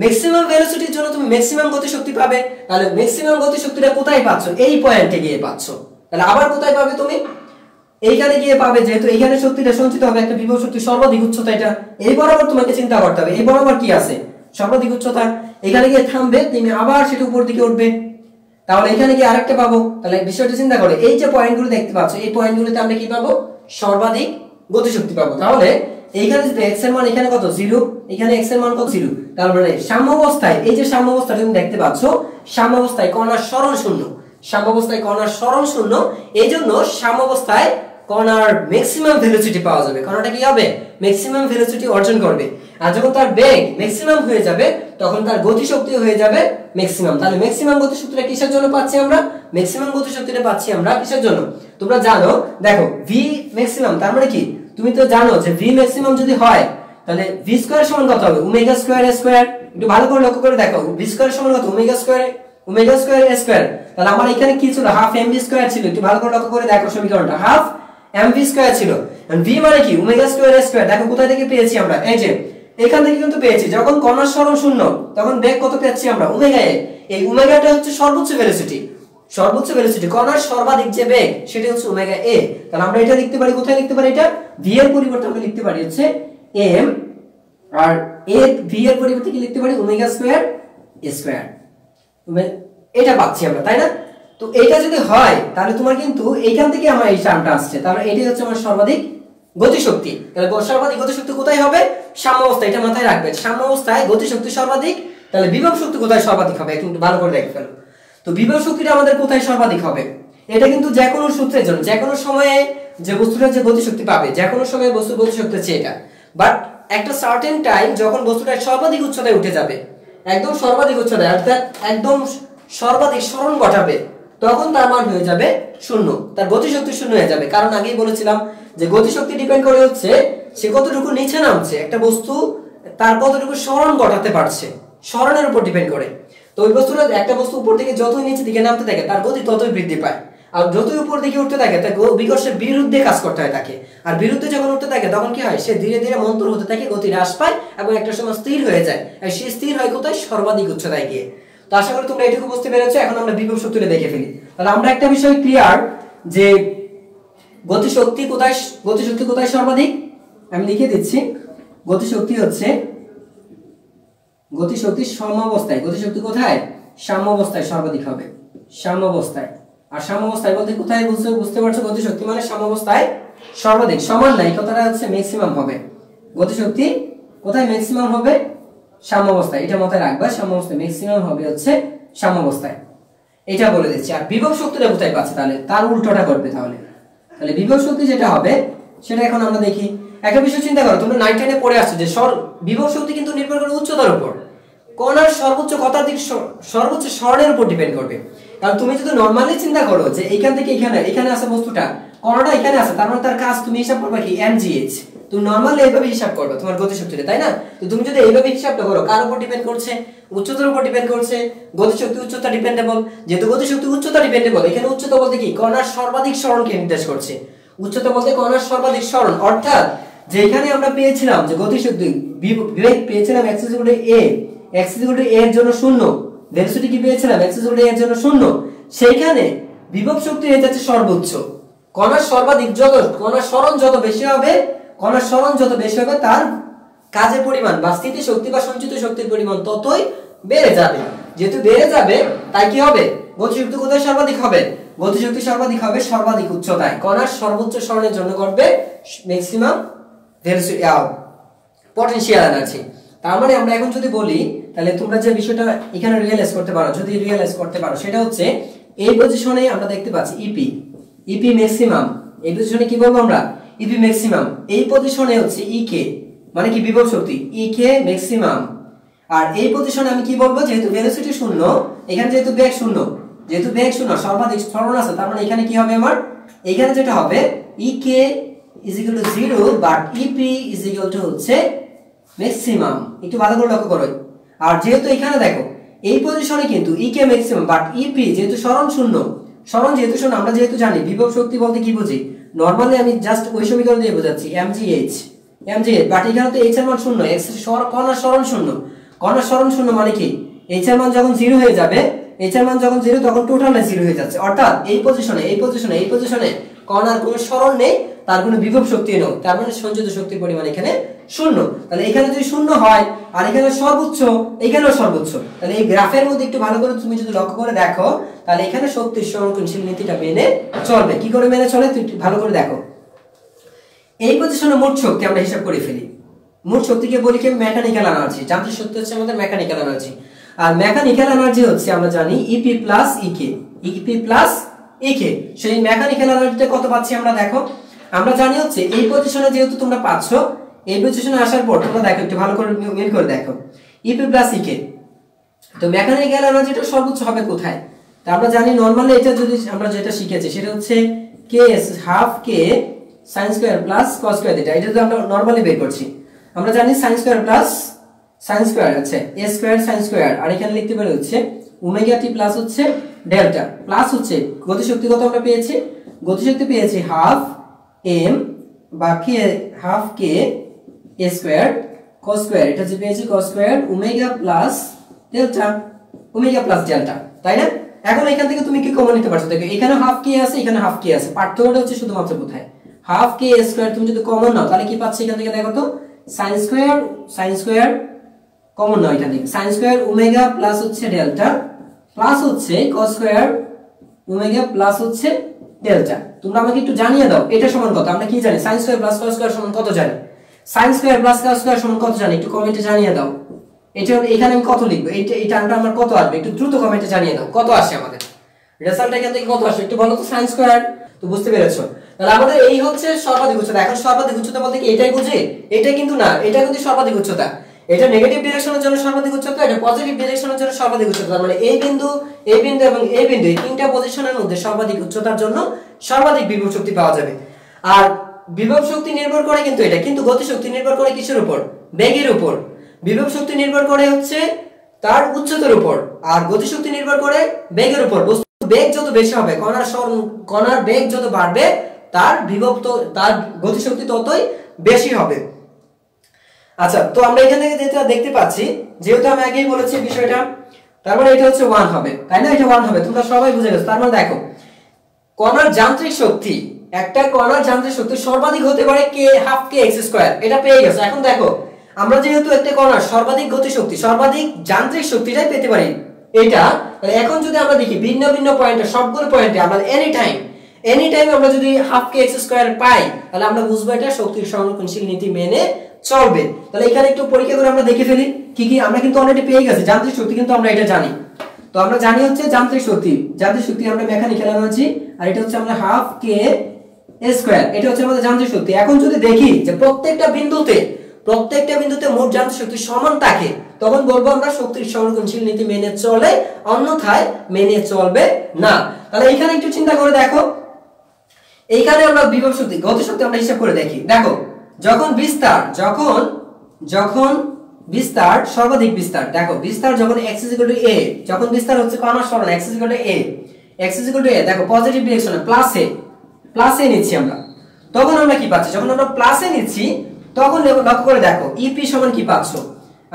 S1: ম্যাক্সিমাম ভেলোসিটির জন্য তুমি ম্যাক্সিমাম গতিশক্তি পাবে। তাহলে ম্যাক্সিমাম গতিশক্তিটা কোথায় পাচ্ছ? এই পয়েন্টে গিয়ে পাচ্ছ। তাহলে আবার কোথায় পাবে তুমি? এইখানে গিয়ে পাবে, যেহেতু এইখানে শক্তিটা সঞ্চিত হবে একটা বিভব শক্তি সর্বাধিক উচ্চতা, এটা এই বরাবর তোমাকে চিন্তা করতে হবে এই বরাবর কি আছে সর্বাধিক উচ্চতা, এখানে গিয়ে থামবে, তুমি আবার সেটা উপর দিকে উঠবে, তাহলে এখানে গিয়ে আরেকটা পাবো। তাহলে বিষয়টা চিন্তা করে এই যে পয়েন্টগুলো দেখতে পাচ্ছ, এই পয়েন্টগুলোতে আমরা কি পাবো? সর্বাধিক গতিশক্তি পাবো। তাহলে এইখানে যদি x এর মান এখানে কত 0, এখানে x এর মান কত 0, তার মানে সাম্যাবস্থায়, এই যে সাম্যাবস্থাটা তুমি দেখতে পাচ্ছ, সাম্যাবস্থায় কণার সরণ শূন্য, সাম্যাবস্থায় কণার সরণ শূন্য, এইজন্য সাম্যাবস্থায় কণার ম্যাক্সিমাম ভেলোসিটি পাওয়া যাবে। কণাটা কি হবে? ম্যাক্সিমাম ভেলোসিটি অর্জন করবে। আর যখন তার বেগ ম্যাক্সিমাম হয়ে যাবে তখন তার গতিশক্তি হয়ে যাবে ম্যাক্সিমাম। তাহলে ম্যাক্সিমাম গতিশক্তিটা কিসের জন্য পাচ্ছি আমরা? ম্যাক্সিমাম গতিশক্তিটা পাচ্ছি আমরা কিসের জন্য? তোমরা জানো, দেখো v ম্যাক্সিমাম তার মানে কি? তুমি তো জানো যে v ম্যাক্সিমাম যদি হয় তাহলে v স্কয়ার সমান কত হবে? Omega square a square. একটু ভালো করে লক্ষ্য করে দেখো, v স্কয়ার সমান কত? Omega square a square. তাহলে আমার এখানে কি ছিল? হাফ mv স্কয়ার ছিল। একটু ভালো করে লক্ষ্য করে দেখো সমীকরণটা, হাফ mv স্কয়ার ছিল। v মানে কি? Omega square a square. দেখো কোথা থেকে পেয়েছি আমরা? এই যে এখান থেকে কিন্তু পেয়েছি। যখন কণার সরণ শূন্য তখন বেগ কত পেয়েছি আমরা? ওমেগা এ। এই ওমেগাটা হচ্ছে সর্বোচ্চ ভেলোসিটি, সর্বোচ্চ ভেলোসিটি, কণার সর্বাধিক যে বেগ সেটা হচ্ছে ওমেগা এ। তাহলে আমরা এটা লিখতে পারি, কোথায় লিখতে পারি এটা? v এর পরিবর্তে আমরা লিখতে পারি হচ্ছে m, আর a v এর পরিবর্তে কি লিখতে পারি? Omega square a square. এটা পাচ্ছি আমরা, তাই না? তো এটা যদি হয় তাহলে তোমার কিন্তু এইখান থেকে আমার এই টার্মটা আসছে, তাহলে এটাই হচ্ছে আমার সর্বাধিক গতিশক্তি। তাহলে সর্বাধিক গতিশক্তি কোথায় হবে? সাম্যাবস্থায়। এটা মাথায় রাখবে, সাম্যাবস্থায় গতিশক্তি সর্বাধিক। তাহলে বিভব শক্তি কোথায় সর্বাধিক হবে? একটু ভালো করে দেখে ফেলো তো। বিভব শক্তিটা আমাদের কোথায় সর্বাধিক হবে? এটা কিন্তু যে কোনো সূত্রের জন্য, যে কোনো সময়ে যে বস্তুটা যে গতিশক্তি পাবে, যে কোনো সময়ে বস্তুর গতিশক্তি হচ্ছে এটা। বাট একটা সার্টেন টাইম যখন বস্তুটা সর্বাধিক উচ্চতায় উঠে যাবে, একদম সর্বাধিক উচ্চতায়, অর্থাৎ একদম সর্বাধিক সরণ ঘটাবে, তখন তার মান হয়ে যাবে শূন্য, তার গতিশক্তি শূন্য হয়ে যাবে। কারণ আগেই বলেছিলাম যে গতিশক্তি ডিপেন্ড করে হচ্ছে সে কতটুকু নিচে নামছে, একটা বস্তু তার কতটুকু সরণ ঘটাতে পারছে, সরণের উপর ডিপেন্ড করে। তো ওই বস্তুটা, একটা বস্তু উপর থেকে যতই নিচে দিকে নামতে থাকে তার গতি ততই বৃদ্ধি পায়, আর যতই উপর দিকে উঠতে থাকে তার বিকর্ষের বিরুদ্ধে কাজ করতে হয় তাকে। আর বিরুদ্ধে যখন উঠতে থাকে তখন কি হয়? সে ধীরে ধীরে মন্থর হতে থাকে, গতি হ্রাস পায় এবং একটা সময় স্থির হয়ে যায়। আর সে স্থির হয় কোথায়? সর্বাধিক উচ্চতায় গিয়ে। তো আশা করি তোমরা এটুকু বুঝতে পেরেছো। এখন আমরা বিভব শক্তিটা দেখে ফেলি। তাহলে আমরা একটা বিষয় ক্লিয়ার যে গতিশক্তি কোথায় সর্বাধিক? আমি লিখে দিচ্ছি, গতিশক্তি হচ্ছে, গতিশক্তি সাম্যাবস্থায়, গতিশক্তি কোথায়? সাম্যাবস্থায় সর্বাধিক হবে, সাম্যাবস্থায়। আর সাম্যাবস্থায় বলতে কোথায় বুঝতে পারছো? গতিশক্তি মানে সাম্যাবস্থায় সর্বাধিক, সমান নাই, কথাটা হচ্ছে ম্যাক্সিমাম হবে। গতিশক্তি কোথায় ম্যাক্সিমাম হবে? সাম্যাবস্থায়। এটা মাথায় রাখবা, সাম্যাবস্থায় ম্যাক্সিমাম হবে হচ্ছে সাম্যাবস্থায়। এটা বলে দিচ্ছি। আর বিভব শক্তিটা কোথায় পাচ্ছে? তাহলে তার উল্টোটা করবে। তাহলে বিভব শক্তি যেটা হবে সেটা এখন আমরা দেখি। একটা বিষয় চিন্তা করো, তোমরা 9 10 এ পড়ে আসছো যে বিভব শক্তি কিন্তু নির্ভর করে উচ্চতার উপর, কণার সর্বোচ্চ কথার দিক সর্বোচ্চ সরণের উপর ডিপেন্ড করবে। কারণ তুমি যদি নরমালি চিন্তা করো যে এইখান থেকে এখানে আছে বস্তুটা, কণাটা এখানে আছে, তার মানে তার কাজ তুমি হিসাব করবে কি? mgh। তুমি নরমালি এইভাবে হিসাব করবে তোমার গতিশক্তিটা, তাই না? তো তুমি যদি এইভাবে হিসাবটা করো, কার উপর ডিপেন্ড করছে? উচ্চতার উপর ডিপেন্ড করছে। গতিশক্তি উচ্চতা ডিপেন্ডেবল, যেহেতু গতিশক্তি উচ্চতা ডিপেন্ডেবল, এখানে উচ্চতা বলতে কি? কণার সর্বাধিক সরণকে নির্দেশ করছে। উচ্চতা বলতে কণার সর্বাধিক সরণ, অর্থাৎ যেখানে আমরা পেয়েছিলাম যে গতিশক্তি বিভব পেয়েছিলাম x = a এর জন্য 0, ভেলোসিটি কি পেয়েছিলাম? x = a এর জন্য 0, সেইখানে বিভব শক্তি হয়ে যাচ্ছে সর্বোচ্চ। কণার সর্বাধিক কণার সরণ যত বেশি হবে, তার কাজের পরিমাণ বা স্থিতি শক্তি বা সঞ্চিত শক্তির পরিমাণ ততই বেড়ে যাবে। যেহেতু বেড়ে যাবে তাই কি হবে? গতিশক্তি কোথায় সর্বাধিক হবে? গতিশক্তি সর্বাধিক হবে সর্বাধিক উচ্চতায়। কণার সর্বোচ্চ সরণের জন্য করবে ম্যাক্সিমাম ভেলোসিটি পটেনশিয়াল এনার্জি। তার মানে আমরা এখন যদি বলি, তাহলে তোমরা যে বিষয়টা এখানে রিয়েলাইজ করতে পারো, সেটা হচ্ছে এই পজিশনে আমরা দেখতে পাচ্ছি ইপি ম্যাক্সিমাম। এই পজিশনে কি বলবো আমরা? EP maximum. এই পজিশনে হচ্ছে ইকে, মানে কি? বিভব শক্তি, ইকে ম্যাক্সিমাম। আর এই পজিশনে আমি কি বলবো? যেহেতু ভেলোসিটি শূন্য, এখানে যেহেতু বেগ শূন্য, সর্বাধিক সরণ আছে, তার মানে এখানে কি হবে আমার? এখানে যেটা হবে ইকে = 0 বাট ইপি = হচ্ছে ম্যাক্সিমাম। একটু ভালো করে লক্ষ্য করো। আর যেহেতু এখানে দেখো এই পজিশনে কিন্তু ইকে ম্যাক্সিমাম বাট ইপি যেহেতু সরণ শূন্য, আমরা যেহেতু জানি বিভব শক্তি বলতে কি বুঝি? নরমালি আমি জাস্ট ওই সমীকরণ দিয়ে বোঝাচ্ছি mgh বাট এখানে তো h এর মান শূন্য, x এর কণার সরণ শূন্য, কণার সরণ শূন্য মানে কি h এর মান যখন 0 হয়ে যাবে, h এর মান যখন 0 তখন টোটালটা 0 হয়ে যাচ্ছে, অর্থাৎ এই পজিশনে কণার কোনো সরণ নেই, তার কোনো বিভব শক্তি নেই, তার মানে সঞ্চিত শক্তির পরিমাণ এখানে শূন্য। তাহলে এখানে যদি শূন্য হয় আর এখানে সর্বোচ্চ, এখানেও সর্বোচ্চ, তাহলে এই গ্রাফের মধ্যে একটু ভালো করে তুমি যদি লক্ষ্য করে দেখো, তাহলে এখানে শক্তির সংরক্ষণশীল নীতিটা মেনে চলবে। কি করে মেনে চলে তুই ভালো করে দেখো। এই পজিশনে মোট শক্তি আমরা হিসাব করে ফেলি। মোট শক্তিকে বলি কি মেকানিক্যাল এনার্জি। যান্ত্রিক শক্তি হচ্ছে আমাদের মেকানিক্যাল এনার্জি, আর মেকানিক্যাল এনার্জি হচ্ছে আমরা জানি EP প্লাস EK। সেই মেকানিক্যাল এনার্জিটা কত পাচ্ছি আমরা দেখো, আমরা জানি হচ্ছে এই পজিশনে যেহেতু তোমরা পাচ্ছ, এই পজিশনে আসার পর তোমরা দেখো একটু ভালো করে মিল করে দেখো EP প্লাস EK, তো মেকানিক্যাল এনার্জিটা সর্বোচ্চ হবে কোথায়? তো আমরা জানি নরমালি এটা যদি আমরা যেটা শিখেছি সেটা হচ্ছে KS half K sin square plus cos square theta. এটা তো আমরা নরমালি বের করছি, আমরা জানি sin square plus sin square আছে a স্কয়ার sin স্কয়ার, আর এখানে লিখতে পারি হচ্ছে ওমেগা টি প্লাস হচ্ছে ডেল্টা, প্লাস হচ্ছে গতিশক্তি কত আমরা পেয়েছি, গতিশক্তি পেয়েছি হাফ m বা k half k a square cos square, এটা যে পেয়েছি cos square omega plus delta, তাই না? এখন এখান থেকে তুমি কি কমন নিতে পারছো, দেখো এখানে হাফ k আছে, এখানে হাফ k আছে, পার্থক্যটা হচ্ছে শুধুমাত্র কোথায়, হাফ k স্কয়ার তুমি যদি কমন নাও তাহলে কি পাচ্ছি এখান থেকে দেখো তো sin স্কয়ার কমন নাও এখান থেকে sin স্কয়ার ওমেগা প্লাস হচ্ছে ডেল্টা প্লাস হচ্ছে cos স্কয়ার ওমেগা প্লাস হচ্ছে ডেল্টা। তোমরা আমাকে একটু জানিয়ে দাও এটা সমান কত, আমরা কি জানি sin square plus cos square সমান কত জানি, sin square plus cos square সমান কত জানি, একটু কমেন্টে জানিয়ে দাও। এটা এখানে আমি কত লিখবো, এই টার্মটা আমার কত আসবে একটু দ্রুত কমেন্টে জানিয়ে দাও, কত আসে আমাদের রেজাল্ট এখান থেকে কত আসে একটু বলো তো sin স্কয়ার। তো বুঝতে পেরেছো, তাহলে আমাদের এই হচ্ছে সর্বাধিক উচ্চতা। এখন সর্বাধিক উচ্চতা বলতে কি এটাই বুঝি, এটা কিন্তু না, এটা কিন্তু সর্বাধিক উচ্চতা, এটা নেগেটিভ ডিরেকশনের জন্য সর্বাধিক উচ্চতা, এটা পজিটিভ ডিরেকশনের জন্য সর্বাধিক উচ্চতা, মানে এই বিন্দু এবং এই বিন্দু এই তিনটা পজিশনের মধ্যে সর্বাধিক উচ্চতার জন্য সর্বাধিক বিভব শক্তি পাওয়া যাবে। আর বিভব শক্তি নির্ভর করে কিন্তু এটা, কিন্তু গতি শক্তি নির্ভর করে কিসের উপর, বেগের উপর। বিভব শক্তি নির্ভর করে হচ্ছে তার উচ্চতার উপর, আর গতি শক্তি নির্ভর করে বেগের উপর। বেগ যত বেশি হবে, কণার বেগ যত বাড়বে তার তার গতিশক্তি ততই বেশি হবে। আচ্ছা, তো আমরা এখানে যেটা দেখতে পাচ্ছি, যেহেতু আমি আগেই বলেছি বিষয়টা, তার মানে এটা হচ্ছে 1 হবে, তাই না? এটা 1 হবে, তোমরা সবাই বুঝে গেছো। তার মানে দেখো কণার যান্ত্রিক শক্তি, একটা কণার যান্ত্রিক শক্তি সর্বাধিক হতে পারে k half k x square, এটা পেয়ে গেছো। এখন দেখো আমরা যেহেতু একটা কণার সর্বাধিক গতিশক্তি, সর্বাধিক যান্ত্রিক শক্তিটাই পেতে পারি এটা, এখন যদি আমরা দেখি ভিন্ন ভিন্ন পয়েন্টে, সবগুলো পয়েন্টে আমরা এনি টাইম আমরা যদি হাফ k x স্কয়ার পাই, তাহলে আমরা বুঝবো এটা শক্তির সংরক্ষণশীল নীতি মেনে চলবে। তাহলে এখানে একটু পরীক্ষা করে আমরা দেখে ফেলি কি কি, আমরা কিন্তু অলরেডি পেয়ে গেছি যান্ত্রিক শক্তি, কিন্তু আমরা এটা জানি। তো আমরা জানি হচ্ছে যান্ত্রিক শক্তি আমরা মেকানিক্যাল এনার্জি, আর এটা হচ্ছে আমরা হাফ k স্কয়ার, এটা হচ্ছে আমাদের যান্ত্রিক শক্তি। এখন যদি দেখি যে প্রত্যেকটা বিন্দুতে মোট যান্ত্রিক শক্তি সমান থাকে, তখন বলবো আমরা শক্তির সংরক্ষণশীল নীতি মেনে চলে, অন্যথায় মেনে চলবে না। তাহলে এখানে একটু চিন্তা করে দেখো, এইখানে আমরা বিভব শক্তি, গতি শক্তি আমরা হিসাব করে দেখি। দেখো যখন বিস্তার সর্বাধিক বিস্তার, দেখো বিস্তার যখন x a, যখন বিস্তার হচ্ছে কণার সরণ x a, দেখো পজিটিভ ডিরেকশনে প্লাস a নিচ্ছি আমরা, তখন আমরা কি পাচ্ছি, যখন আমরা প্লাস a নিচ্ছি তখন লক্ষ্য করে দেখো EP সমান কি পাচ্ছ,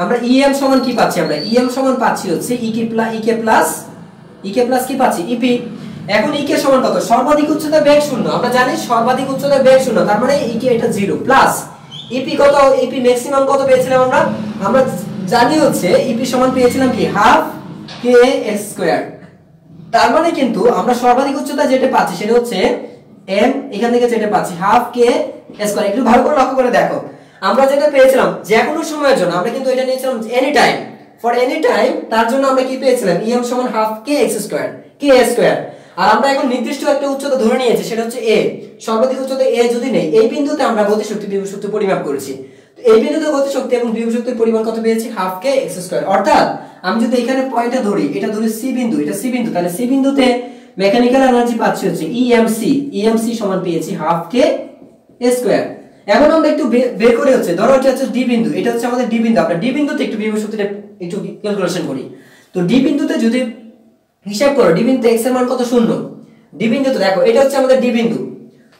S1: আমরা EM সমান কি পাচ্ছি, আমরা EM সমান পাচ্ছি হচ্ছে EK প্লাস কি পাচ্ছি EP। এখন EK সমান কত, সর্বাধিক উচ্চতা বেগ 0, আমরা জানি সর্বাধিক উচ্চতা বেগ 0, তার মানে EK এটা 0 প্লাস EP কত, EP ম্যাক্সিমাম কত পেয়েছিলাম আমরা জানি হচ্ছে EP সমান পেয়েছিলাম কি হাফ k x স্কয়ার। তার মানে কিন্তু আমরা সর্বাধিক উচ্চতা যেটা পাচ্ছি সেটা হচ্ছে m, এখান থেকে যেটা পাচ্ছি হাফ k স্কয়ার। একটু ভালো করে লক্ষ্য করে দেখো, আমরা যেটা পেয়েছিলাম যে কোনো সময়ের জন্য, আমরা কিন্তু এটা নিয়েছিলাম any time, for any time, তার জন্য আমরা কি পেয়েছিলাম em সমান half k x square, k square. আর আমরা এখন নির্দিষ্ট একটা উচ্চতা ধরে নিয়েছি সেটা হচ্ছে a, সর্বাধিক উচ্চতা a যদি নেই, এই বিন্দুতে আমরা গতিশক্তি বিভব শক্তি পরিমাপ করেছি। তো এই বিন্দুতে গতিশক্তি এবং বিভব শক্তির পরিমাণ কত পেয়েছি, হাফ k x স্কয়ার। অর্থাৎ আমি যদি এখানে পয়েন্টটা ধরি, এটা ধরি c বিন্দু, এটা c বিন্দু, তাহলে c বিন্দুতে মেকানিক্যাল এনার্জি পাচ্ছি হচ্ছে EMC সমান পেয়েছি হাফ k স্কয়ার। এখন আমরা একটু বের করে হচ্ছে, ধরো এটা হচ্ছে d বিন্দু, এটা হচ্ছে আমাদের d বিন্দু, আমরা d বিন্দুতে একটু বিভব শক্তিটা একটু ক্যালকুলেশন করি। তো d বিন্দুতে যদি হিসাব করো, d বিন্দুতে x এর মান কত, 0, d বিন্দুতে দেখো এটা হচ্ছে আমাদের d বিন্দু,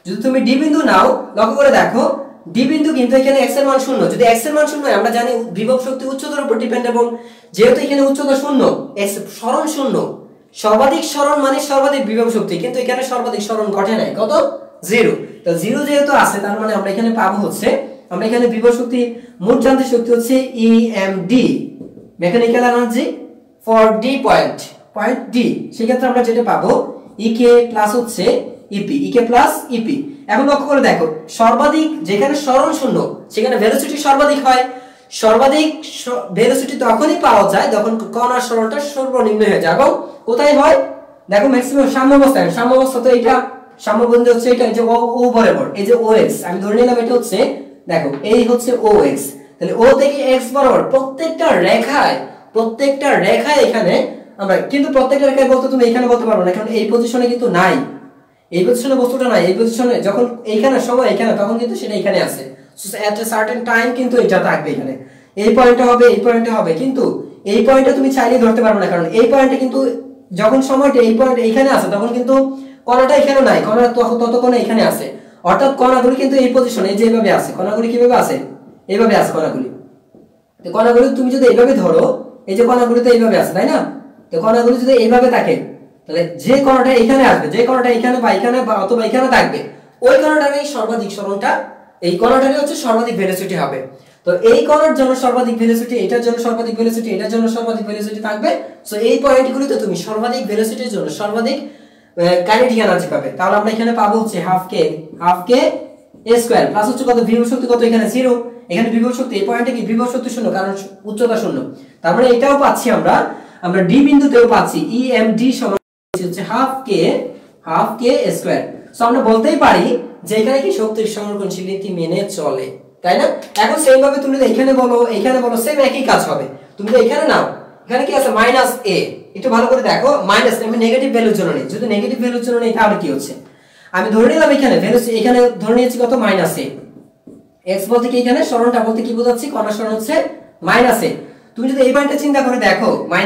S1: যদি তুমি ডি বিন্দু নাও, লক্ষ্য করে দেখো ডি বিন্দু কিন্তু এখানে x এর মান 0। যদি x এর মান 0 হয়, আমরা জানি বিভব শক্তি উচ্চতার উপর ডিপেন্ড, এবং যেহেতু এখানে উচ্চতা 0, x সরণ 0, সর্বাধিক সরণ মানে সর্বাধিক বিভব শক্তি, কিন্তু এখানে সর্বাধিক সরণ ঘটে নাই, কত 0। তো 0 যেহেতু আছে, তার মানে আমরা এখানে পাবো হচ্ছে, আমরা এখানে বিভব শক্তি মোট যান্ত্রিক শক্তি হচ্ছে EMD, mechanical energy for D point D. সেই ক্ষেত্রে আমরা যেটা পাবো EK প্লাস হচ্ছে EP, EK প্লাস EP। এখন লক্ষ্য করে দেখো, সর্বাধিক যেখানে সরণ 0 সেখানে ভেলোসিটি সর্বাধিক হয়। সর্বাধিক ভেলোসিটি তখনই পাওয়া যায় যখন কণার সরণটা সর্বনিম্ন হয়ে যায়। এবং কোথায় হয় দেখো, ম্যাক্সিমাম সাম্যাবস্থায়। সাম্যাবস্থা তো এটা সাম্যবিন্দু হচ্ছে এটা, যে ও বরাবর, এই যে OX আমি ধরে নিলাম এটা হচ্ছে, দেখো এই হচ্ছে OX, তাহলে O থেকে X বরাবর প্রত্যেকটা রেখায় এখানে আমরা, কিন্তু প্রত্যেকটা রেখায় বলতে তুমি এখানে বলতে পারবে না, কারণ এই পজিশনে কিন্তু নাই, এই পজিশনে বস্তুটা নাই। এই পজিশনে যখন এইখানে সময় এখানে, তখন কিন্তু সেটা এখানে আছে, এট এ সার্টেন টাইম কিন্তু এটা থাকবে এখানে, এই পয়েন্টে হবে, এই পয়েন্টে হবে, কিন্তু এই পয়েন্টে তুমি চাইলেই ধরতে পারবে না, কারণ এই পয়েন্টে কিন্তু যখন সময়টা এই পয়েন্ট এইখানে আছে, তখন কিন্তু কণাটা এখানে নাই, কণাটা ততক্ষণ এখানে আছে। অর্থাৎ কণাগুলি কিন্তু এই পজিশনে যেভাবে আছে, কণাগুলি কিভাবে আছে, এইভাবে আছে কণাগুলি। তো কণাগুলি তুমি যদি এইভাবে ধরো, এই যে কণাগুলি তো এইভাবে আছে, তাই না? তো কণাগুলি যদি এইভাবে থাকে, তাহলে যে কণাটা এখানে আসবে, যে কণাটা এখানে বা এখানে বা অথবা এখানে থাকবে, ওই কণাটারই সর্বাধিক সরণটা, এই কণাটারই হচ্ছে সর্বাধিক ভেলোসিটি হবে। তো এই কণার জন্য সর্বাধিক ভেলোসিটি, এটার জন্য সর্বাধিক ভেলোসিটি, এটার জন্য সর্বাধিক ভেলোসিটি থাকবে। সো এই পয়েন্টগুলিতে তুমি সর্বাধিক ভেলোসিটির জন্য সর্বাধিক কাইনেটিক এনার্জি পাবে। তাহলে আমরা এখানে পাবো হচ্ছে half K a square plus হচ্ছে কত, বিভব শক্তি কত, এখানে 0, এখানে বিভব শক্তি, এই পয়েন্টে কি বিভব শক্তি 0, কারণ উচ্চতা 0। তার মানে এটাও পাচ্ছি আমরা ডি বিন্দুতেও পাচ্ছি EMD সমান হচ্ছে half K a square. So আমরা বলতেই পারি যে এখানে কি শক্তির সংরক্ষণশীল নীতি মেনে চলে, তাই না? এখন সেম ভাবে তুমি যদি এখানে বলো সেম একই কাজ হবে। তুমি তো এখানে নাও, এখানে কি আছে -a, একটু ভালো করে দেখো, মাইনাস আমি নেগেটিভ ভ্যালুর জন্য নেই, যদি নেগেটিভ ভ্যালুর জন্য নেই তাহলে কি হচ্ছে, আমি ধরে নিলাম এখানে ভ্যালু, এখানে ধরে নিয়েছি কত -a, x বলতে কি এখানে সরণটা বলতে কি বোঝাচ্ছি, কণার সরণ হচ্ছে -a। তুমি যদি এই পয়েন্টটা চিন্তা করে দেখো -a,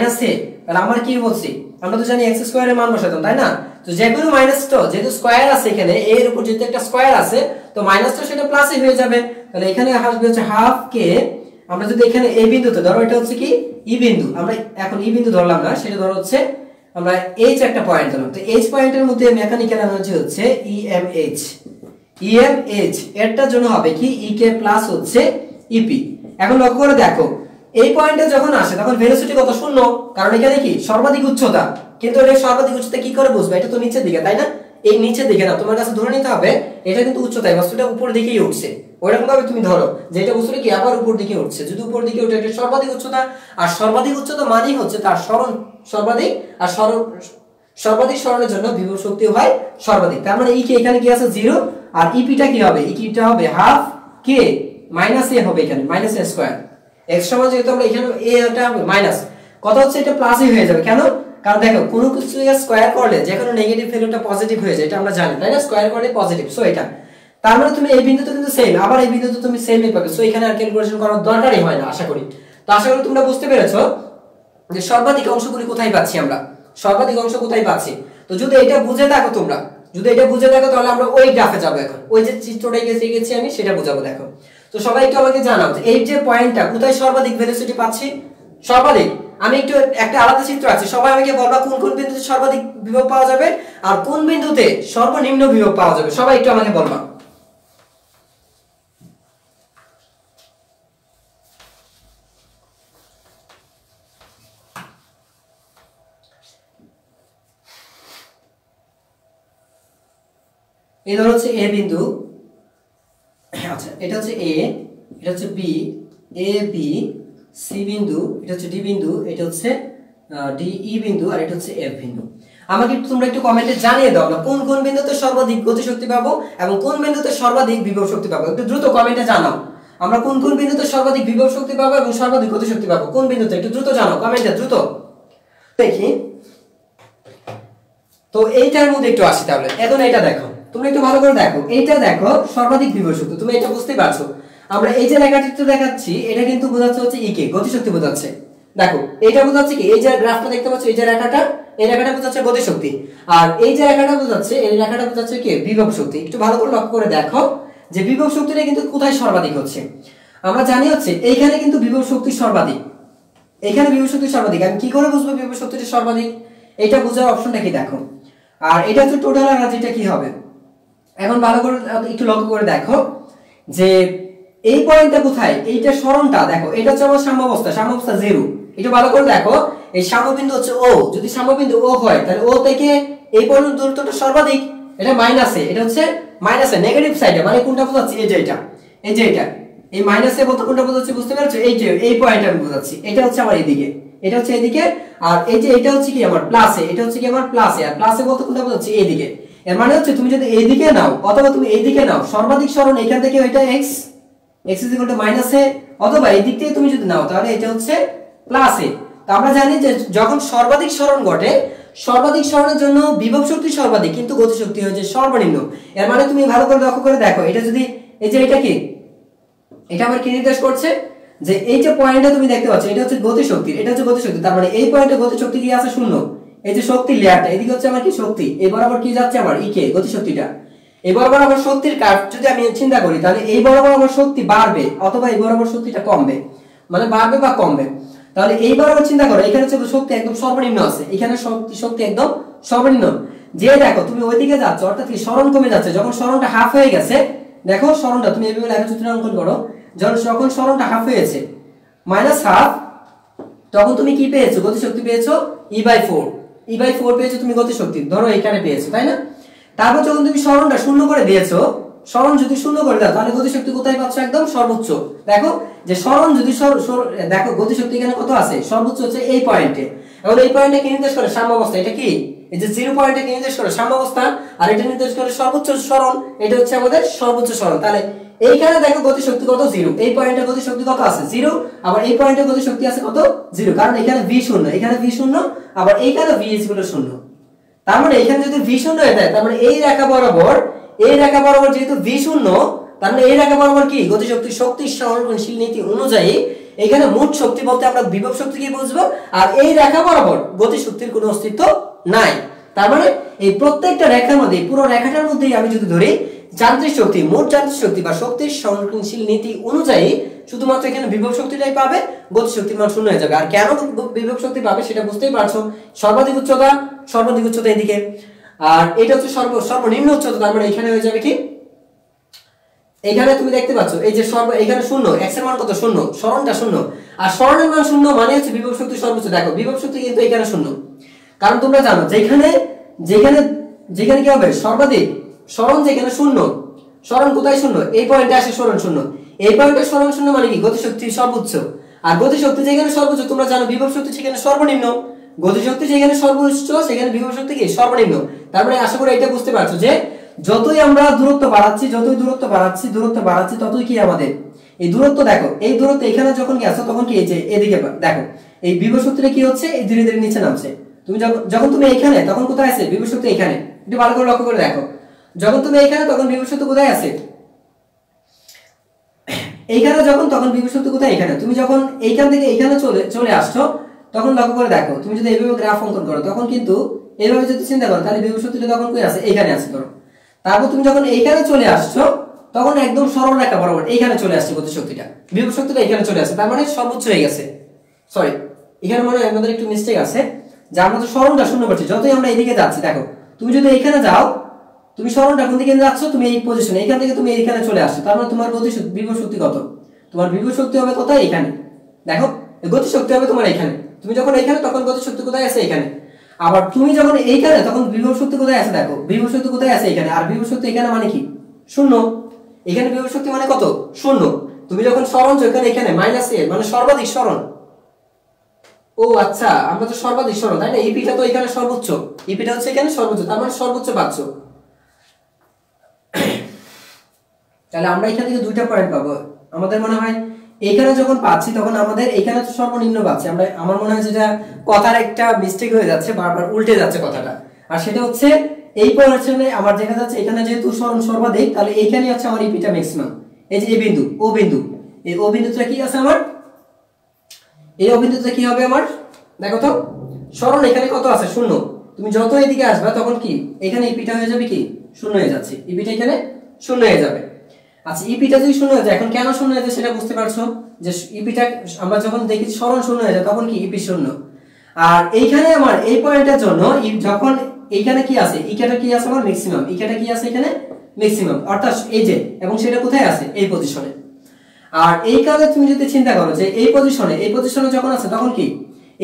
S1: তাহলে আমার কি বলছি, আমরা তো জানি x স্কয়ারের মান বসাতাম, তাই না? তো যেগুলো মাইনাস তো যেহেতু স্কয়ার আছে এখানে, এর উপর যেহেতু একটা স্কয়ার আছে, তো মাইনাস তো সেটা প্লাসই হয়ে যাবে। তাহলে এখানে আসবে হচ্ছে হাফ কে, আমরা যদি এখানে এই বিন্দুতে ধরো, এটা হচ্ছে কি ই বিন্দু, আমরা এখন ই বিন্দু ধরলাম না, সেটা ধরো হচ্ছে আমরা এইচ একটা পয়েন্ট ধরলাম। তো এইচ পয়েন্টের মধ্যে মেকানিক্যাল এনার্জি হচ্ছে EMH, এরটার জন্য হবে কি EK প্লাস হচ্ছে EP। এখন লক্ষ্য করে দেখো, এই পয়েন্টে যখন আসে তখন ভেলোসিটি কত, 0, কারণ এখানে কি সর্বাধিক উচ্চতা, কিন্তু এটা সর্বাধিক উচ্চতা কি করে বুঝবে, এটা তো নিচের দিকে, তাই না? এই নিচের দিকে না, তোমার কাছে ধরে নিতে হবে এটা কিন্তু উচ্চতায়, বস্তুটা উপর দিকেই উঠছে, ওইরকম ভাবে তুমি ধরো যে এটা বস্তুটা কি আবার উপর দিকে উঠছে। যদি উপর দিকে উঠে, এটা সর্বাধিক উচ্চতা, আর সর্বাধিক উচ্চতা মানেই হচ্ছে তার সরণ সর্বাধিক, আর সর্বাধিক সরণের জন্য বিভব শক্তি হয় সর্বাধিক। তার মানে EK এখানে কি আছে 0, আর EPটা কি হবে, EPটা হবে হাফ কে -a হবে, এখানে -a স্কয়ার। x সমান যেহেতু আমরা এখানে a টা হবে মাইনাস, কথা হচ্ছে এটা প্লাসই হয়ে যাবে, কেন? কারণ দেখো কোনো কিছু স্কয়ার করলে যে কোনো নেগেটিভ ভ্যালুটা পজিটিভ হয়ে যায়, এটা আমরা জানি, তাই না? স্কয়ার করলে পজিটিভ। সো এটা তার মানে তুমি এই বিন্দুতে কিন্তু সেম, আবার এই বিন্দুতে তুমি সেমই পাবে। সো এখানে আর ক্যালকুলেশন করার দরকারই হয় না, আশা করি। তো আশা করি তোমরা বুঝতে পেরেছো যে সর্বাধিক অংশগুলি কোথায় পাচ্ছি আমরা, সর্বাধিক অংশ কোথায় পাচ্ছি। তো যদি এটা বুঝে থাকো তোমরা, তাহলে আমরা ওই গ্রাফে যাবো। এখন ওই যে চিত্রটা গেছি আমি, সেটা বুঝাবো। দেখো, তো সবাই একটু আমাকে জানাও যে এই যে পয়েন্টটা কোথায় সর্বাধিক ভেলোসিটি পাচ্ছি, সর্বাধিক। আমি একটু একটা আলাদা চিত্র আছে, সবাই আমাকে বলবা কোন কোন বিন্দুতে সর্বাধিক বিভব পাওয়া যাবে আর কোন বিন্দুতে সর্বনিম্ন বিভব পাওয়া যাবে, সবাই একটু আমাকে বলবা। এই ধরো হচ্ছে এ বিন্দু, আচ্ছা এটা হচ্ছে এ, এটা হচ্ছে বি, এ বি, সি বিন্দু, এটা হচ্ছে ডি বিন্দু, এটা হচ্ছে ডি ই বিন্দু, আর এটা হচ্ছে এফ বিন্দু। আমাকে তোমরা একটু কমেন্টে জানিয়ে দাও না কোন কোন বিন্দুতে সর্বাধিক গতি শক্তি পাবো এবং কোন বিন্দুতে সর্বাধিক বিভব শক্তি পাবো। একটু দ্রুত কমেন্টে জানাও আমরা কোন কোন বিন্দুতে সর্বাধিক বিভব শক্তি পাবো এবং সর্বাধিক গতি শক্তি পাবো, কোন বিন্দুতে, একটু দ্রুত জানাও কমেন্টে, দ্রুত দেখি। তো এইটার মধ্যে একটু আসি তাহলে। এখন এটা দেখো, তুমি একটু ভালো করে দেখো, এইটা দেখো সর্বাধিক বিভব শক্তি, তুমি এটা বুঝতে পারছো। আমরা এই যে রেখাচিত্র দেখাচ্ছি, এটা কিন্তু বোঝাচ্ছে হচ্ছে ইকে, গতিশক্তি বোঝাচ্ছে। দেখো এটা বোঝাচ্ছে কি, এই যে গ্রাফটা দেখতে পাচ্ছ, এই যে রেখাটা, এই রেখাটা বোঝাচ্ছে গতি শক্তি, আর এই যে রেখাটা বোঝাচ্ছে এই রেখাটা বোঝাচ্ছে কি বিভব শক্তি। একটু ভালো করে লক্ষ্য করে দেখো যে বিভব শক্তিটা কিন্তু কোথায় সর্বাধিক হচ্ছে। আমরা জানি হচ্ছে এইখানে কিন্তু বিভব শক্তি সর্বাধিক, এখানে বিভব শক্তি সর্বাধিক। আমি কি করে বুঝবো বিভব শক্তিটা সর্বাধিক? এটা বোঝার অপশনটা কি দেখো, আর এটা হচ্ছে টোটাল এনার্জিটা কি হবে। এখন ভালো করে একটু লক্ষ্য করে দেখো যে এই পয়েন্টটা কোথায়, এইটা সরণটা দেখো, এটা হচ্ছে আমার সাম্যাবস্থা, সাম্যাবস্থা 0। একটু ভালো করে দেখো এই সাম্যবিন্দু হচ্ছে ও, যদি সাম্যবিন্দু ও হয় তাহলে ও থেকে এই পর্যন্ত দূরত্বটা সর্বাধিক, এটা মাইনাসে, এটা হচ্ছে মাইনাসে নেগেটিভ সাইডে, মানে কোনটা বোঝাচ্ছি এই যে এটা, এই যে এটা, এই মাইনাসে বলতে কোনটা বোঝাচ্ছি বুঝতে পারছো, এই যে এই পয়েন্ট আমি বোঝাচ্ছি, এটা হচ্ছে আমার এইদিকে, এটা হচ্ছে এইদিকে, আর এই যে এটা হচ্ছে কি আমার প্লাসে, এটা হচ্ছে কি আমার প্লাসে, আর প্লাসে বলতে কোনটা বোঝাচ্ছি এইদিকে। এর মানে হচ্ছে তুমি যদি এইদিকে নাও অথবা তুমি এইদিকে নাও, সর্বাধিক সরণ এখান থেকে ওইটা x x মাইনাসে, অথবা এই দিক থেকে তুমি যদি নাও তাহলে এটা হচ্ছে প্লাসে। তো আমরা জানি যে যখন সর্বাধিক সরণ ঘটে, সর্বাধিক সরণের জন্য বিভব শক্তি সর্বাধিক কিন্তু গতি শক্তি হচ্ছে সর্বনিম্ন। এর মানে তুমি ভালো করে লক্ষ্য করে দেখো, এটা যদি এই যে এটা কি, এটা আমার কি নির্দেশ করছে যে এই যে পয়েন্টটা তুমি দেখতে পাচ্ছ এটা হচ্ছে গতি শক্তি, এটা হচ্ছে গতি শক্তি, তার মানে এই পয়েন্টে গতি শক্তি কি আছে শূন্য। এই যে শক্তি লেয়ারটা এদিকে হচ্ছে আমার কি শক্তি, এই বরাবর কি যাচ্ছে আমার ইকে গতি শক্তিটা, এই বরাবর আমার শক্তির কার্ভ যদি আমি চিন্তা করি তাহলে এই বরাবর আমার শক্তি বাড়বে অথবা এই বরাবর শক্তিটা কমবে, মানে বাড়বে বা কমবে। তাহলে এই বরাবর চিন্তা করো, এখানে হচ্ছে শক্তি একদম সর্বনিম্ন আছে, এখানে শক্তি একদম সর্বনিম্ন। যে দেখো তুমি ওইদিকে যাচ্ছ অর্থাৎ কি সরণ কমে যাচ্ছে, যখন সরণটা হাফ হয়ে গেছে, দেখো সরণটা তুমি এইভাবে লেখাচিত্র অঙ্কন করো, যখন সরণটা হাফ হয়েছে মাইনাস হাফ, তখন তুমি কি পেয়েছো গতি শক্তি পেয়েছো e/4, e/4 পেয়েছো তুমি গতি শক্তি, ধরো এখানে পেয়েছো তাই না। তারপর যখন তুমি সরণটা শূন্য করে দিয়েছো, সরণ যদি শূন্য করে দাও তাহলে গতি শক্তি কোথায় পাচ্ছ একদম সর্বোচ্চ। দেখো যে সরণ যদি দেখো গতি শক্তি এখানে কত আছে সর্বোচ্চ হচ্ছে এই পয়েন্টে। এখন এই পয়েন্টে কি নির্দেশ করে সাম্যাবস্থা, এটা কি এই যে 0 পয়েন্টে কি নির্দেশ করে সাম্যাবস্থা, আর এটা নির্দেশ করে সর্বোচ্চ সরণ, এটা হচ্ছে আমাদের সর্বোচ্চ সরণ। তাহলে এইখানে দেখো গতি শক্তি কত 0, এই পয়েন্টে গতি শক্তি কত আছে 0, আবার এই পয়েন্টে গতি শক্তি আছে কত 0, কারণ এখানে v শূন্য, এখানে v শূন্য, আবার এইখানে v = 0। তার মানে এখানে যদি v শূন্য হয়ে যায় তার মানে এই রেখা বরাবর, এই রেখা বরাবর যেহেতু v শূন্য, তার মানে এই রেখা বরাবর কি গতি শক্তির সংরক্ষণশীল নীতি অনুযায়ী এখানে মোট শক্তি বলতে আমরা বিভব শক্তি কি বুঝবো, আর এই রেখা বরাবর গতি শক্তির কোনো অস্তিত্ব নাই। তার মানে এই প্রত্যেকটা রেখার মধ্যে, পুরো রেখাটার মধ্যেই আমি যদি ধরি যান্ত্রিক শক্তি, মোট যান্ত্রিক শক্তি বা শক্তির সংরক্ষণশীল নীতি অনুযায়ী শুধুমাত্র এখানে বিভব শক্তিটাই পাবে, গতি শক্তির মান শূন্য হয়ে যাবে। আর কেন বিভব শক্তি পাবে সেটা বুঝতেই পারছো, সর্বাধিক উচ্চতা এদিকে, আর এটা হচ্ছে সর্বনিম্ন উচ্চতা, তার মানে এখানে হয়ে যাবে কি, এখানে তুমি দেখতে পাচ্ছ এই যে এখানে শূন্য, x এর মান কত শূন্য, সরণটা শূন্য, আর সরণের মান শূন্য মানে হচ্ছে বিভব শক্তি সর্বোচ্চ। দেখো বিভব শক্তি কিন্তু এখানে শূন্য, কারণ তোমরা জানো যেখানে যেখানে যেখানে কি হবে সর্বাধিক সরণ, যেখানে শূন্য, সরণ কোথায় শূন্য, এই পয়েন্টে আসে সরণ শূন্য, এই পয়েন্টে সরণ শূন্য মানে কি গতি শক্তি সর্বোচ্চ, আর গতি শক্তি যেখানে সর্বোচ্চ তোমরা জানো বিভব শক্তি সেখানে সর্বনিম্ন, গতি শক্তি যেখানে সর্বোচ্চ সেখানে বিভব শক্তি কি সর্বনিম্ন। তার মানে আশা করি এটা বুঝতে পারছো যে যতই আমরা দূরত্ব বাড়াচ্ছি ততই কি আমাদের এই দূরত্ব, দেখো এই দূরত্ব এখানে যখন কি আসো তখন কি এই যে এদিকে দেখো এই বিভব শক্তিটা কি হচ্ছে এই ধীরে ধীরে নিচে নামছে। তুমি যখন তুমি এখানে তখন কোথায় আছে বিভব শক্তি এখানে, একটু ভালো করে লক্ষ্য করে দেখো, যখন তুমি এখানে তখন বিভব শক্তি কোথায় আছে এইখানে, তখন বিভব শক্তি কোথায় এখানে। তুমি যখন এইখান থেকে এইখানে চলে আসছো তখন লক্ষ্য করে দেখো, তুমি যদি এইভাবে গ্রাফ অঙ্কন করো তখন কিন্তু এইভাবে যদি চিন্তা করো তাহলে বিভব শক্তিটা তখন কই আছে এইখানে আছে ধরো। তারপর তুমি যখন এইখানে চলে আসছো তখন একদম সরল রেখা বরাবর এইখানে চলে আসছে গতি শক্তিটা, বিভব শক্তিটা এখানে চলে আসছে, তার মানে সর্বোচ্চ হয়ে গেছে। সরি এখানে মনে হয় আমাদের একটু মিস্টেক আছে যে আমরা তো সরণটা শূন্য করছি, যতই আমরা এদিকে যাচ্ছি দেখো তুমি যদি এইখানে যাও, তুমি সরণটা কোন দিকে যাচ্ছ, তুমি এই পজিশনে, এইখান থেকে তুমি এইখানে চলে আসছো, তার মানে তোমার বিভব শক্তি কত, তোমার বিভব শক্তি হবে কোথায় এখানে, দেখো গতি শক্তি হবে তোমার এখানে, তুমি যখন এইখানে তখন গতি শক্তি কোথায় আছে এখানে, আবার তুমি যখন এইখানে তখন বিভব শক্তি কোথায় আছে, দেখো বিভব শক্তি কোথায় আছে এখানে, আর বিভব শক্তি এখানে মানে কি শূন্য, এখানে বিভব শক্তি মানে কত শূন্য। তুমি যখন সরণ এখানে মাইনাস এ মানে সর্বাধিক সরণ, ও আচ্ছা আমরা তো সর্বাধিক সরণ তাই না, ইপিটা তো এখানে সর্বোচ্চ, ইপিটা হচ্ছে এখানে সর্বোচ্চ, তার মানে সর্বোচ্চ পাচ্ছ। তাহলে আমরা এখান থেকে দুইটা পয়েন্ট পাবো, আমাদের মনে হয় এখানে যখন পাচ্ছি তখন আমাদের এখানে তো সর্বনিম্ন পাচ্ছি আমরা, আমার মনে হয় যেটা কথার একটা মিস্টেক হয়ে যাচ্ছে, বারবার উল্টে যাচ্ছে কথাটা, আর সেটা হচ্ছে এই পয়েন্টে আমার দেখা যাচ্ছে এখানে যেহেতু সরণ সর্বাধিক তাহলে এইখানে হচ্ছে আমার ইপিটা ম্যাক্সিমাম, এই যে এই বিন্দু ও বিন্দু, এই ও বিন্দুটা কি আছে আমার, এই ও বিন্দুটা কি হবে আমার দেখো তো, সরণ এখানে কত আছে? শূন্য। তুমি যত এদিকে আসবে তখন কি এখানে ইপিটা হয়ে যাবে কি শূন্য হয়ে যাচ্ছে, ইপিটা এখানে শূন্য হয়ে যাবে। আচ্ছা ইপিটা যদি শূন্য হয়ে যায়, এখন কেন শূন্য হয়ে যায় সেটা বুঝতে পারছো, যে ইপিটা আমরা যখন দেখি সরণ শূন্য হয়ে যায় তখন কি ইপি শূন্য। আর এইখানে আমার এই পয়েন্টের জন্য যখন এইখানে কি আছে, ইকাটা কি আছে আমার ম্যাক্সিমাম, ইকাটা কি আছে এখানে ম্যাক্সিমাম, অর্থাৎ এই যে, এবং সেটা কোথায় আছে এই পজিশনে। আর এই কারণে তুমি যদি চিন্তা করো যে এই পজিশনে যখন আছে তখন কি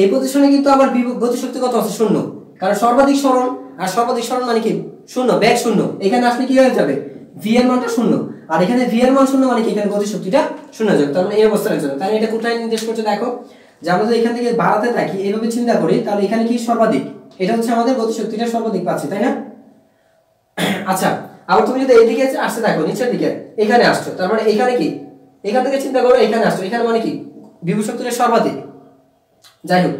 S1: এই পজিশনে কিন্তু আবার গতিশক্তি কত আছে? শূন্য। কারণ সর্বাধিক সরণ, আর সর্বাধিক সরণ মানে কি শূন্য, বেগ শূন্য। এখানে আসলে কি হয়ে যাবে? ভি এর মানটা শূন্য, আর এখানে ভি এর মান শূন্য মানে কি এখানে গতিশক্তিটা শূন্য হয়ে যাবে। তার মানে এই অবস্থার জন্য, তাহলে এটা কোথায় নির্দেশ করছে দেখো, যে আমরা যদি এখান থেকে বাড়াতে থাকি এইভাবে চিন্তা করি, তাহলে এখানে কি সর্বাধিক, এটা হচ্ছে আমাদের গতিশক্তিটা সর্বাধিক পাচ্ছি, তাই না? আচ্ছা আবার তুমি যদি এইদিকে আসতে থাকো নিচের দিকে, এখানে আসছো, তার মানে এখানে কি এখান থেকে চিন্তা করো এখানে আসছো, এখানে মানে কি বিভব শক্তিটা সর্বাধিক। যাই হোক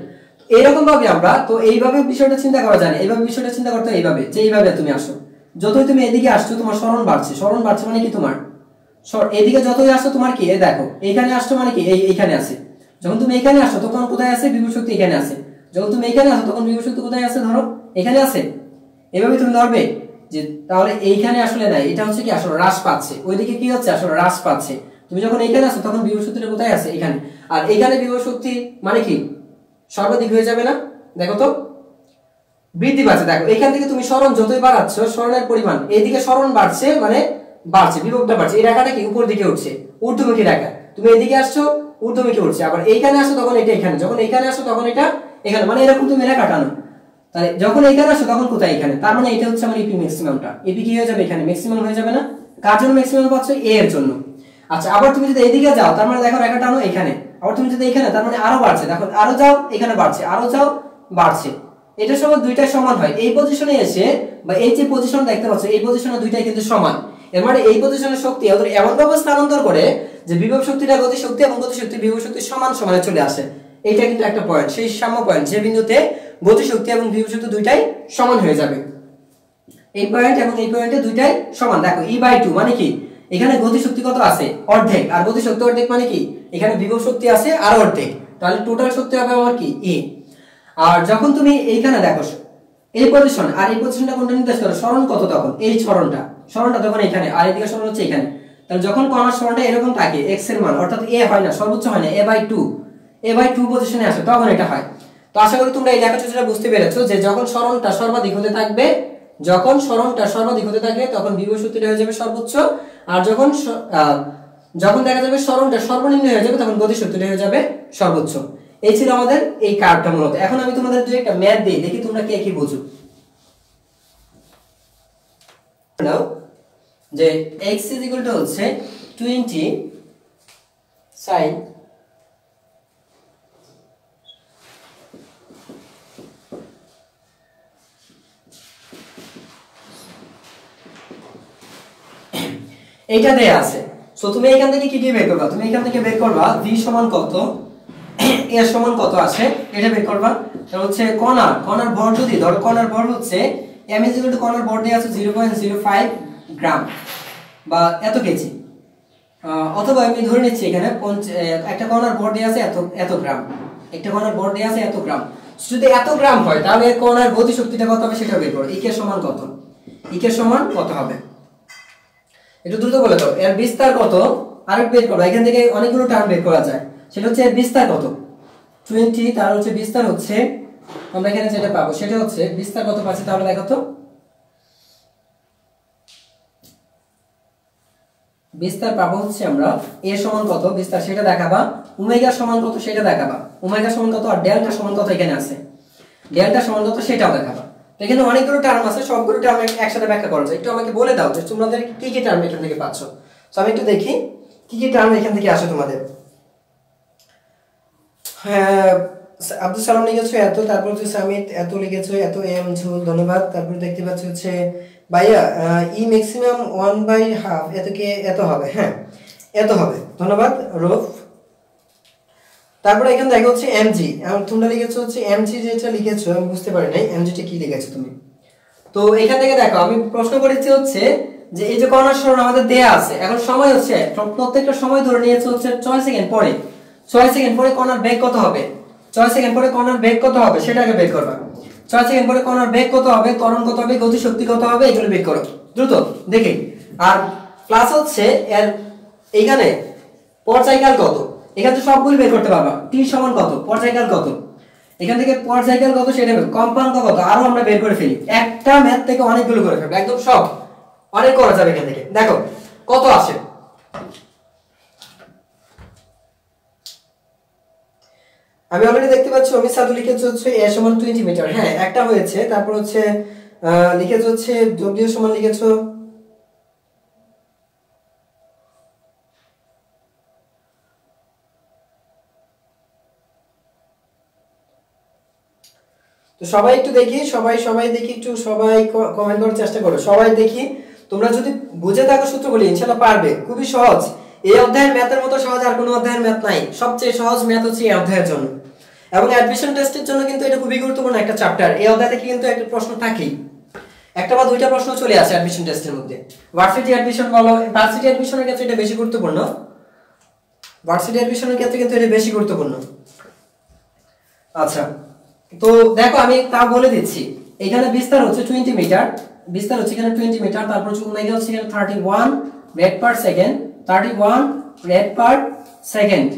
S1: এইরকম ভাবে আমরা তো এইভাবে বিষয়টা চিন্তা করা যায় না, এইভাবে বিষয়টা চিন্তা করতে এইভাবে, যে এইভাবে তুমি আসো, যতই তুমি এদিকে আসছো তোমার সরণ বাড়ছে, সরণ বাড়ছে মানে কি তোমার এদিকে যতই আসছো তোমার কি এই দেখো এখানে আসছো মানে কি এইখানে আছে। যখন তুমি এখানে আসো তখন কোথায় আছে? বিভব শক্তি এখানে আছে। যখন তুমি এখানে আসো তখন বিভব শক্তি কোথায় আছে? ধরো এখানে আছে। এভাবে তুমি ধরবে যে তাহলে এইখানে আসলে নাই, এটা হচ্ছে কি আসলে হ্রাস পাচ্ছে, ওইদিকে কি হচ্ছে আসলে হ্রাস পাচ্ছে। তুমি যখন এইখানে আসো তখন বিভব শক্তিটা কোথায় আছে? এখানে। আর এইখানে বিভব শক্তি মানে কি সর্বাধিক হয়ে যাবে না? দেখো তো বৃদ্ধি পাচ্ছে। দেখো এখান থেকে তুমি সরণ যতই বাড়াচ্ছ, সরণের পরিমাণ এইদিকে সরণ বাড়ছে মানে বাড়ছে, বিভবটা বাড়ছে। এই রেখাটা কি উপর দিকে উঠছে, ঊর্ধ্বমুখী রেখা। তুমি এদিকে আসছো ঊর্ধ্বমুখী উঠছে, আবার এইখানে আসো তখন এটা এখানে, যখন এইখানে আসো তখন এটা এখানে, মানে এরকম তুমি রেখা টানো। তাহলে যখন এইখানে আসো তখন কোথায়? এখানে। তার মানে এটা হচ্ছে আমার ইপি ম্যাক্সিমামটা। ইপি কি হয়ে যাবে? এখানে ম্যাক্সিমাম হয়ে যাবে না? কার জন্য ম্যাক্সিমাম পাচ্ছ? এ এর জন্য। আচ্ছা আবার তুমি যদি এইদিকে যাও তার মানে দেখো রেখা টানো এখানে, আবার তুমি যদি এখানে, তার মানে আরো বাড়ছে, দেখো আরো যাও এখানে বাড়ছে, আরো যাও বাড়ছে। এটার সময় দুইটাই সমান হয়। এই পজিশনে এসে বা এই যে পজিশন দেখতে পাচ্ছ এই পজিশনে দুইটাই কিন্তু সমান। এর মানে এই পজিশনের শক্তি ওদের এমন ভাবে স্থানান্তর করে যে বিভব শক্তিটা গতি শক্তি এবং গতি শক্তি বিভব শক্তি সমান সমানে চলে আসে। এইটা কিন্তু একটা পয়েন্ট, সেই সাম্য পয়েন্ট, যে বিন্দুতে গতি শক্তি এবং বিভব শক্তি দুইটাই সমান হয়ে যাবে। এই পয়েন্ট এবং এই পয়েন্টে দুইটাই সমান। দেখো E/2 মানে কি এখানে গতি শক্তি কত আছে? অর্ধেক। আর গতি শক্তি অর্ধেক মানে কি এখানে বিভব শক্তি আছে আর অর্ধেক, তাহলে টোটাল শক্তি হবে আমার কি E। আর যখন তুমি এইখানে দেখো এই পজিশন আর এই পজিশনটা কোনটা নির্দেশ করে? সরণ কত তখন? এই সরণটা তখন এখানে, আর এদিকে সরণ হচ্ছে এখানে। তাহলে যখন কণার সরণটা এরকম থাকে x এর মান অর্থাৎ a হয় না, সর্বোচ্চ হয় না, a/2 পজিশনে আসে তখন এটা হয়। তো আশা করি তোমরা এই লেখাটা বুঝতে পেরেছো যে যখন সরণটা সর্বাধিক হতে থাকবে, তখন বিভব শক্তিটা হয়ে যাবে সর্বোচ্চ। আর যখন দেখা যাবে সরণটা সর্বনিম্ন হয়ে যাবে তখন গতি শক্তিটা হয়ে যাবে সর্বোচ্চ। এই ছিল আমাদের এই কার্ভটা মূলত। এখন আমি তোমাদের দুই একটা ম্যাথ দিই, দেখি তোমরা কে কি বুঝো। নাও যে x হচ্ছে 20 sin এইটা দেয়া আছে। সো তুমি এখান থেকে কি বের করবা? তুমি এখান থেকে বের করবা v সমান কত, a সমান কত আসে এটা বের করবা। তাহলে হচ্ছে কণার ভর, যদি ধরো কণার ভর হচ্ছে m কণার ভর দেয়া আছে 0.05 গ্রাম বা এত কেজি, অথবা আমি ধরে নিচ্ছি এখানে একটা কণার ভর দেয়া আছে এত গ্রাম, একটা কণার ভর দেয়া আছে এত গ্রাম। যদি এত গ্রাম হয় তাহলে কণার গতি শক্তিটা কত হবে সেটা বের করো। e সমান কত? e সমান কত হবে একটু দ্রুত বলে দাও। এর বিস্তার কত আরেকটু বের করো, এখান থেকে অনেকগুলো টার্ম বের করা যায়। সেটা হচ্ছে এর বিস্তার কত 20, তার হচ্ছে বিস্তার হচ্ছে আমরা এখানে যেটা পাবো সেটা হচ্ছে বিস্তার কত পাচ্ছি তাহলে দেখো তো। বিস্তার পাবো হচ্ছে আমরা a সমান কত বিস্তার সেটা দেখাবা, ওমেগা সমান কত সেটা দেখাবা, ওমেগা সমান কত আর ডেল্টা সমান কত এখানে আছে, ডেল্টা সমান কত সেটাও দেখাবা। তো এখানে অনেকগুলো টার্ম আছে, সবগুলো টার্ম একসাথে ব্যাখ্যা করা যায়। একটু আমাকে বলে দাও যে তোমাদের কি কি টার্ম এখান থেকে পাচ্ছ। তো আমি একটু দেখি কি কি টার্ম এখান থেকে আসে তোমাদের। হ্যাঁ আব্দুল সালাম লিখেছো এত, তারপর হচ্ছে সামিত এত লিখেছো, এত এম ঝুল ধন্যবাদ। তারপর দেখতে পাচ্ছি হচ্ছে ভাইয়া ই ম্যাক্সিমাম 1/2 এতকে এত হবে, হ্যাঁ এত হবে, ধন্যবাদ রূপ। তারপরে এখানে দেখা হচ্ছে এমজি, তোমরা লিখেছো হচ্ছে এমজি, যেটা লিখেছো আমি বুঝতে পারি নাই এমজিটা কি লিখেছো তুমি। তো এখান থেকে দেখো আমি প্রশ্ন করেছি হচ্ছে যে এই যে কণার সরণ আমাদের দেয়া আছে, এখন সময় হচ্ছে প্রত্যেকটা সময় ধরে নিয়েছে হচ্ছে 6 সেকেন্ড পরে, 6 সেকেন্ড পরে কণার বেগ কত হবে? 6 সেকেন্ড পরে কণার বেগ কত হবে সেটাকে বের করবা। 6 সেকেন্ড পরে কণার বেগ কত হবে, ত্বরণ কত হবে, গতি শক্তি কত হবে, এগুলো বের করো দ্রুত দেখি। আর প্লাস হচ্ছে এর এইখানে পর্যায়কাল কত, এখান থেকে সবগুলো বের করতে পারবা। t সমান কত, পর্যায়কাল কত, এখান থেকে পর্যায়কাল কত সেটা বের, কম্পাঙ্ক কত আরো আমরা বের করে ফেলি। একটা ম্যাথ থেকে অনেকগুলো করে ফেলবো, একদম সব অনেক করা যাবে এখান থেকে। দেখো কত আসে, আমি অলরেডি দেখতে পাচ্ছি অমিত সাধু লিখেছে হচ্ছে a সমান 20 মিটার। হ্যাঁ একটা হয়েছে, তারপর হচ্ছে লিখেছে হচ্ছে w সমান লিখেছো তো সবাই একটু দেখি, সবাই দেখি একটু, সবাই কমেন্ট করার চেষ্টা করো, সবাই দেখি। তোমরা যদি বুঝে থাকো সূত্রগুলি ইনশাআল্লাহ পারবে, খুবই সহজ। এই অধ্যায়ের ম্যাথের মতো সহজ আর কোনো অধ্যায়ের ম্যাথ নাই, সবচেয়ে সহজ ম্যাথ হচ্ছে এই অধ্যায়ের জন্য। এবং অ্যাডমিশন টেস্টের জন্য কিন্তু এটা খুবই গুরুত্বপূর্ণ একটা চ্যাপ্টার। এই অধ্যায় থেকে কিন্তু একটা প্রশ্ন থাকেই, একটা বা দুইটা প্রশ্ন চলে আসে অ্যাডমিশন টেস্টের মধ্যে। ভার্সিটি অ্যাডমিশন বলো, ভার্সিটি অ্যাডমিশনের ক্ষেত্রে এটা বেশি গুরুত্বপূর্ণ, ভার্সিটি অ্যাডমিশনের ক্ষেত্রে কিন্তু এটা বেশি গুরুত্বপূর্ণ। আচ্ছা তো দেখো আমি তা বলে দিচ্ছি, এখানে বিস্তার হচ্ছে 20 মিটার, বিস্তার হচ্ছে এখানে 20 মিটার, তারপর হচ্ছে ওমেগা হচ্ছে এখানে 31 red per second, 31 red per second,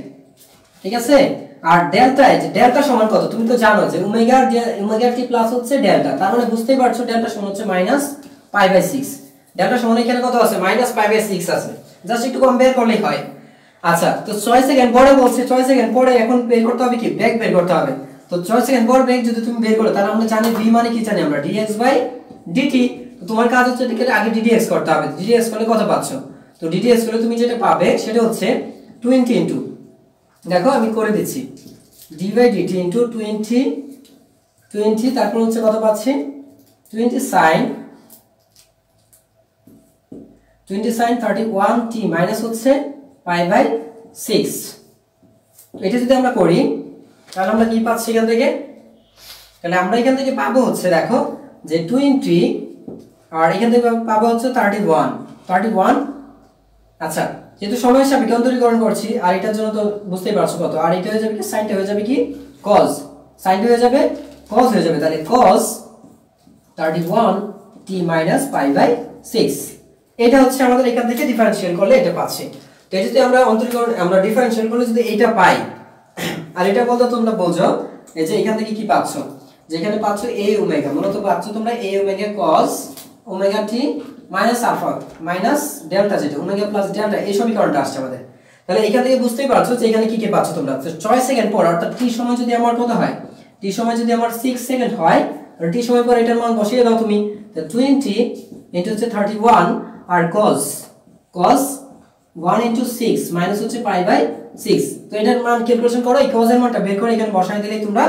S1: ঠিক আছে। আর ডেল্টা, ডেল্টা সমান কত তুমি তো জানো যে ওমেগা টি প্লাস হচ্ছে ডেল্টা, তার মানে বুঝতেই পারছো ডেল্টা সমান হচ্ছে -π/6। ডেল্টা সমান এখানে কত আছে, -π/6 আছে, জাস্ট একটু কম্পেয়ার করলেই হয়। আচ্ছা তো 6 সেকেন্ড পরে বলছে, 6 সেকেন্ড পরে এখন বের করতে হবে কি, বেগ বের করতে হবে। তো 6 সেকেন্ড পর বেগ যদি তুমি বের করো তাহলে আমরা জানি v মানে কি জানি আমরা, dx/dt। তো তোমার কাজ হচ্ছে এটাকে আগে ddx করতে হবে, ddx করলে কত পাচ্ছ, তো ddx করলে তুমি যেটা পাবে সেটা হচ্ছে 20 ইনটু, দেখো আমি করে দিচ্ছি, d/dt ইনটু 20, তারপর হচ্ছে কত পাচ্ছি 20 sin 31t মাইনাস হচ্ছে π/6। এটা যদি আমরা করি তাহলে আমরা কি পাচ্ছি এখান থেকে, তাহলে আমরা এখান থেকে পাবো হচ্ছে দেখো যে 20 আর এখান থেকে পাবো হচ্ছে 31। আচ্ছা যেহেতু সময়ের সাপেক্ষে অন্তরীকরণ করছি আর এটার জন্য তো বুঝতেই পারছো কত, আর এটা হয়ে যাবে কি সাইনটা হয়ে যাবে কি cos, সাইনটা হয়ে যাবে cos হয়ে যাবে, তাহলে cos 31t মাইনাস π/6। এটা হচ্ছে আমাদের এখান থেকে ডিফারেনশিয়াল করলে এটা পাচ্ছি। তো এটা যদি আমরা অন্তরীকরণ আমরা ডিফারেনশিয়াল করলে যদি এটা পাই, আর এটা বলতে তোমরা বোঝো এই যে এখান থেকে কি পাচ্ছ, যেখানে পাচ্ছ a ওমেগা, মূলত পাচ্ছ তোমরা a omega cos omega t minus alpha minus delta, যেটা ওমেগা প্লাস ডেল্টা, এই সমীকরণটা আসছে আমাদের। তাহলে এখান থেকে বুঝতেই পারছো যে এখানে কি কি পাচ্ছ তোমরা। 6 সেকেন্ড পর অর্থাৎ t সময় যদি আমার কত হয়, t সময় যদি আমার 6 সেকেন্ড হয়, আর t সময় পর এটার মান বসিয়ে দাও তুমি, তো 20 ইনটু হচ্ছে 31 আর cos 1 ইনটু 6 মাইনাস হচ্ছে π/6। তো এটার মান ক্যালকুলেশন করো, এই cos এর মানটা বের করে এখানে বসায় দিলেই তোমরা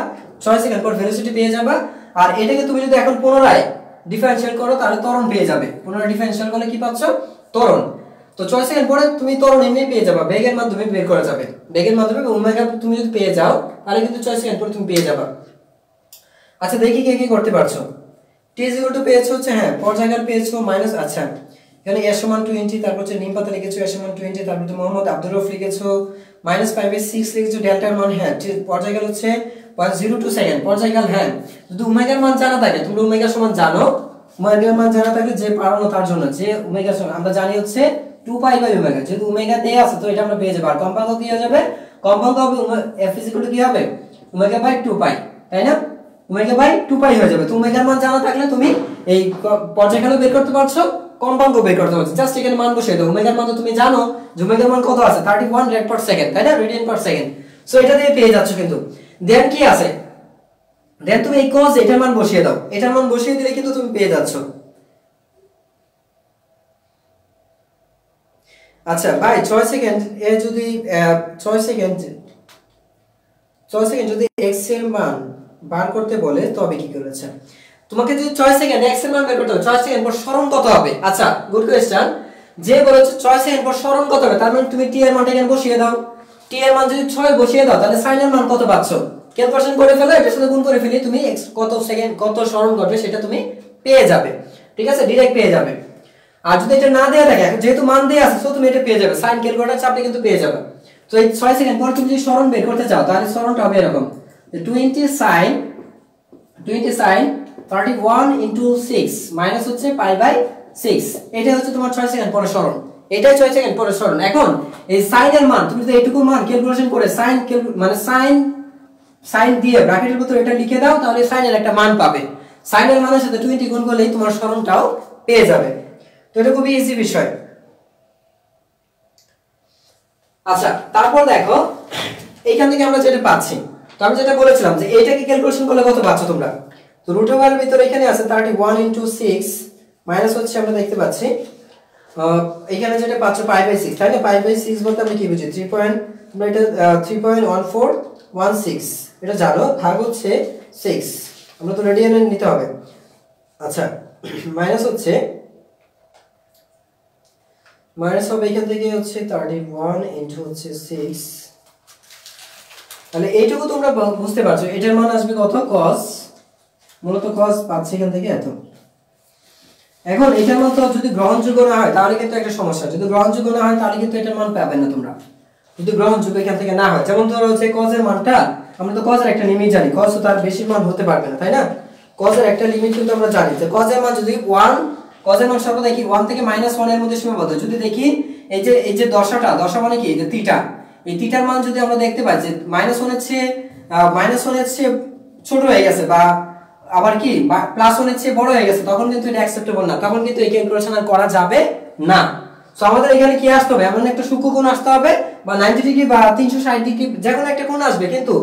S1: 6 সেকেন্ড পর ভেলোসিটি পেয়ে যাবে। আর এটাকে তুমি যদি এখন পুনরায় ডিফারেনশিয়াল করো তাহলে ত্বরণ পেয়ে যাবে, পুনরায় ডিফারেনশিয়াল করলে কি পাচ্ছ, ত্বরণ। তো 6 সেকেন্ড পরে তুমি ত্বরণ এমনি পেয়ে যাবে, বেগের মাধ্যমে বের করা যাবে, বেগের মাধ্যমে ওমেগা তুমি যদি পেয়ে যাও তাহলে কিন্তু 6 সেকেন্ড পরে তুমি পেয়ে যাবে। আচ্ছা দেখি কে কি করতে পারছো। t = পেয়েছো হচ্ছে, হ্যাঁ পর্যায়কাল পেয়েছো মাইনাস, আচ্ছা এখানে a সমান 20, তারপর হচ্ছে নিমপাতা লিখেছো a সমান 20, তারপর তো মোহাম্মদ আব্দুর রফ লিখেছো -π/6 লিখেছো, ডেল্টার মান হ্যাঁ পর্যায়কাল হচ্ছে 0.02 সেকেন্ড পর্যায়কাল। হ্যাঁ যদি ওমেগার মান জানা থাকে, তোমরা ওমেগা সমান জানো, ওমেগার মান জানা থাকলে যে পারো তার জন্য, যে ওমেগা সমান আমরা জানি হচ্ছে 2π/ওমেগা, যেহেতু ওমেগা দেয়া আছে তো এটা আমরা পেয়ে যাব। আর কম্পাঙ্ক কি হয়ে যাবে, কম্পাঙ্ক হবে f = কি হবে ওমেগা/2π, তাই না, ওমেগা/2π হয়ে যাবে। তো ওমেগার মান জানা থাকলে তুমি এই পর্যায়কালও বের করতে পারছো, কম্পাঙ্ক বের করতে পারছো, জাস্ট এখানে মান বসিয়ে দাও। ওমেগার মান তো তুমি জানো যে ওমেগার মান কত আছে 31 রেড পার সেকেন্ড, তাই না, রেডিয়ান পার সেকেন্ড। সো এটা দিয়ে পেয়ে যাচ্ছ। কিন্তু দেন কি আছে, দেন তুমি এই cos এটার মান বসিয়ে দাও, এটার মান বসিয়ে দিলে কিন্তু তুমি পেয়ে যাচ্ছ। আচ্ছা ভাই 6 সেকেন্ড এ যদি 6 সেকেন্ড যদি x এর মান বার করতে বলে তবে কি করেছে, তোমাকে যদি 6 সেকেন্ড x এর মান বের করতে হবে, 6 সেকেন্ড পর সরণ কত হবে। আচ্ছা গুড কোশ্চেন, যে বলেছে 6 সেকেন্ড পর সরণ কত হবে, তার মানে তুমি t এর মানটা এখানে বসিয়ে দাও, t এর মান যদি 6 বসিয়ে দাও তাহলে sin এর মান কত পাচ্ছো, ক্যালকুলেশন করে ফেলো, এটার সাথে গুণ করে ফেলি, তুমি x কত সেকেন্ড কত সরণ ঘটবে সেটা তুমি পেয়ে যাবে, ঠিক আছে, ডাইরেক্ট পেয়ে যাবে। আর যদি এটা না দেয়া থাকে, যেহেতু মান দেয়া আছে সো তুমি এটা পেয়ে যাবে, sin ক্যালকুলেটর চাপলে কিন্তু পেয়ে যাবে। তো এই 6 সেকেন্ড পর তুমি যদি সরণ বের করতে চাও তাহলে সরণটা হবে এরকম 20 sin 31 into 6 মাইনাস হচ্ছে পাই বাই 6। এটা হচ্ছে তোমার 6 সেকেন্ড পরে সরণ, এটাই 6 সেকেন্ড পরে সরণ। এখন এই সাইন এর মান তুমি যদি এইটুকু মান ক্যালকুলেশন করে সাইন মানে সাইন দিয়ে ব্র্যাকেটের ভিতর এটা লিখে দাও, তাহলে সাইনের একটা মান পাবে। সাইনের মানের সাথে 20 গুণ করলেই তোমার সরণটাও পেয়ে যাবে। তো এটা খুবই ইজি বিষয়। আচ্ছা, তারপর দেখো এইখান থেকে আমরা যেটা পাচ্ছি, তো আমি যেটা বলেছিলাম যে এইটাকে ক্যালকুলেশন করলে কত পাচ্ছ তোমরা। তো রুট ওভারের ভিতরে এখানে আছে 31 into 6 মাইনাস হচ্ছে আমরা দেখতে পাচ্ছি এখানে যেটা পাচ্ছ পাই বাই 6, তাই না? পাই বাই 6 বলতে আমরা কি বুঝি? 3 তোমরা এটা 3.1416 এটা জানো, ভাগ হচ্ছে 6, আমরা তো রেডিয়ানে নিতে হবে। আচ্ছা, মাইনাস হবে এখান থেকে হচ্ছে 31 into হচ্ছে 6, তাহলে এইটুকু তোমরা বুঝতে পারছো এটার মান আসবে কত? cos, মূলত cos পাচ্ছি এখান থেকে এত। এখন এটার মান তো যদি গ্রহণযোগ্য না হয় তাহলে কিন্তু একটা সমস্যা, যদি গ্রহণযোগ্য না হয় তাহলে কিন্তু এটার মান পাবে না তোমরা, যদি গ্রহণযোগ্য এখান থেকে না হয়। যেমন ধরো হচ্ছে cos এর মানটা, আমরা তো cos এর একটা লিমিট জানি, cos তো তার বেশি মান হতে পারবে না, তাই না? cos এর একটা লিমিট কিন্তু আমরা জানি যে cos এর মান যদি 1, cos এর মান সর্বদা কি 1 থেকে -1 এর মধ্যে সীমাবদ্ধ। যদি দেখি এই যে দশা মানে কি যে থিটা, এই থিটার মান যদি আমরা দেখতে পাই যে -1 এর চেয়ে ছোট হয়ে গেছে বা আবার কি +1 এর চেয়ে বড় হয়ে গেছে, তখন কিন্তু এটা অ্যাকসেপ্টেবল না, তখন কিন্তু এই ক্যালকুলেশন আর করা যাবে না। সো আমাদের এখানে কি আসতে হবে? এমন একটা সূক্ষ্ম কোণ আসতে হবে বা 90 ডিগ্রি বা 360 ডিগ্রি যে কোনো একটা কোণ আসবে, কিন্তু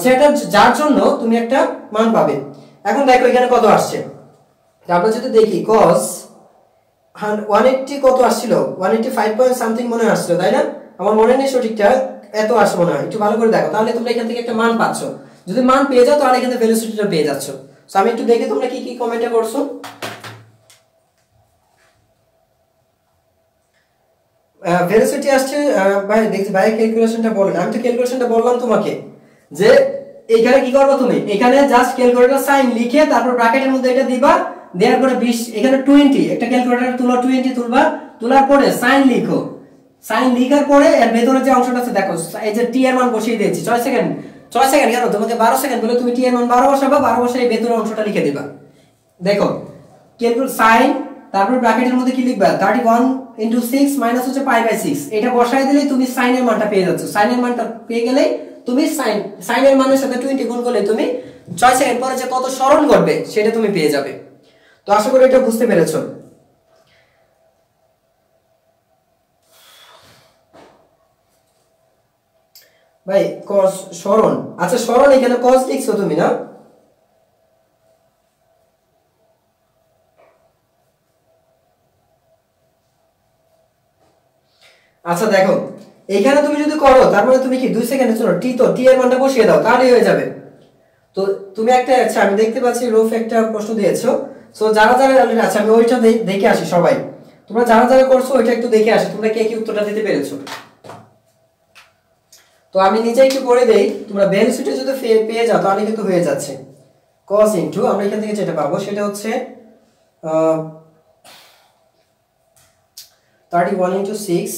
S1: সেটা যার জন্য তুমি একটা মান পাবে। এখন দেখো এখানে কত আসছে, আমরা যদি দেখি cos 180 কত আসছিল, 185 পয়েন্ট সামথিং মনে আসছিল, তাই না? আমার মনে নেই সঠিকটা, এত আসে মনে হয়, একটু ভালো করে দেখো, তাহলে তোমরা এখান থেকে একটা মান পাচ্ছ। যদি মান পেয়ে যাও তাহলে এখানে ভেলোসিটিটা পেয়ে যাচ্ছ। সো আমি একটু দেখি তোমরা কি কি কমেন্টে করছো। ভেলোসিটি আসছে ভাই, দেখছি ভাই ক্যালকুলেশনটা বলেন। আমি তো ক্যালকুলেশনটা বললাম তোমাকে যে এইখানে কি করবে, তুমি এখানে জাস্ট ক্যালকুলেটর সাইন লিখে তারপর ব্র্যাকেটের মধ্যে এটা দিবা, দেওয়ার পরে 20 এখানে 20 একটা ক্যালকুলেটর তুলো, 20 তুলবা, তোলার পরে সাইন লিখো, সাইন লিখার পরে এর ভেতরে যে অংশটা আছে দেখো, এই যে টি এর মান বসিয়ে দিয়েছি 6 সেকেন্ড কেন তোমাকে 12 সেকেন্ড বলে তুমি টি এর মান 12 বসাবা, 12 বসে এই ভেতরের অংশটা লিখে দিবা। দেখো ক্যালকুলেট সাইন, তারপর ব্র্যাকেটের মধ্যে কি লিখবা 31 into 6 মাইনাস হচ্ছে পাই বাই 6, এটা বসায় দিলেই তুমি সাইনের মানটা পেয়ে যাচ্ছ। সাইনের মানটা পেয়ে গেলেই তুমি সাইনের মানের সাথে 20 গুণ করলে তুমি 6 সেকেন্ড পরে যে কত সরণ করবে সেটা তুমি পেয়ে যাবে। তো আশা করি এটা বুঝতে পেরেছো। ভাই cos সরণ, আচ্ছা সরণ এখানে cos লিখছো তুমি না? আচ্ছা দেখো এখানে তুমি যদি করো তারপরে তুমি কি 2 সেকেন্ডে চলো টি এর মানটা বসিয়ে দাও, তাহলেই হয়ে যাবে। তো তুমি একটা, আচ্ছা আমি দেখতে পাচ্ছি রফ একটা প্রশ্ন দিয়েছো, সো যারা আচ্ছা আমি ওইটা দেখে আসি সবাই, তোমরা যারা করছো ওইটা একটু দেখে আসি তোমরা কে কি উত্তরটা দিতে পেরেছো। তো আমি নিজে একটু করে দেই, তোমরা ভেলোসিটি যদি পেয়ে যাও তাহলে কিন্তু হয়ে যাচ্ছে। cos ইনটু আমরা এখান থেকে যেটা পাবো সেটা হচ্ছে 31 into 6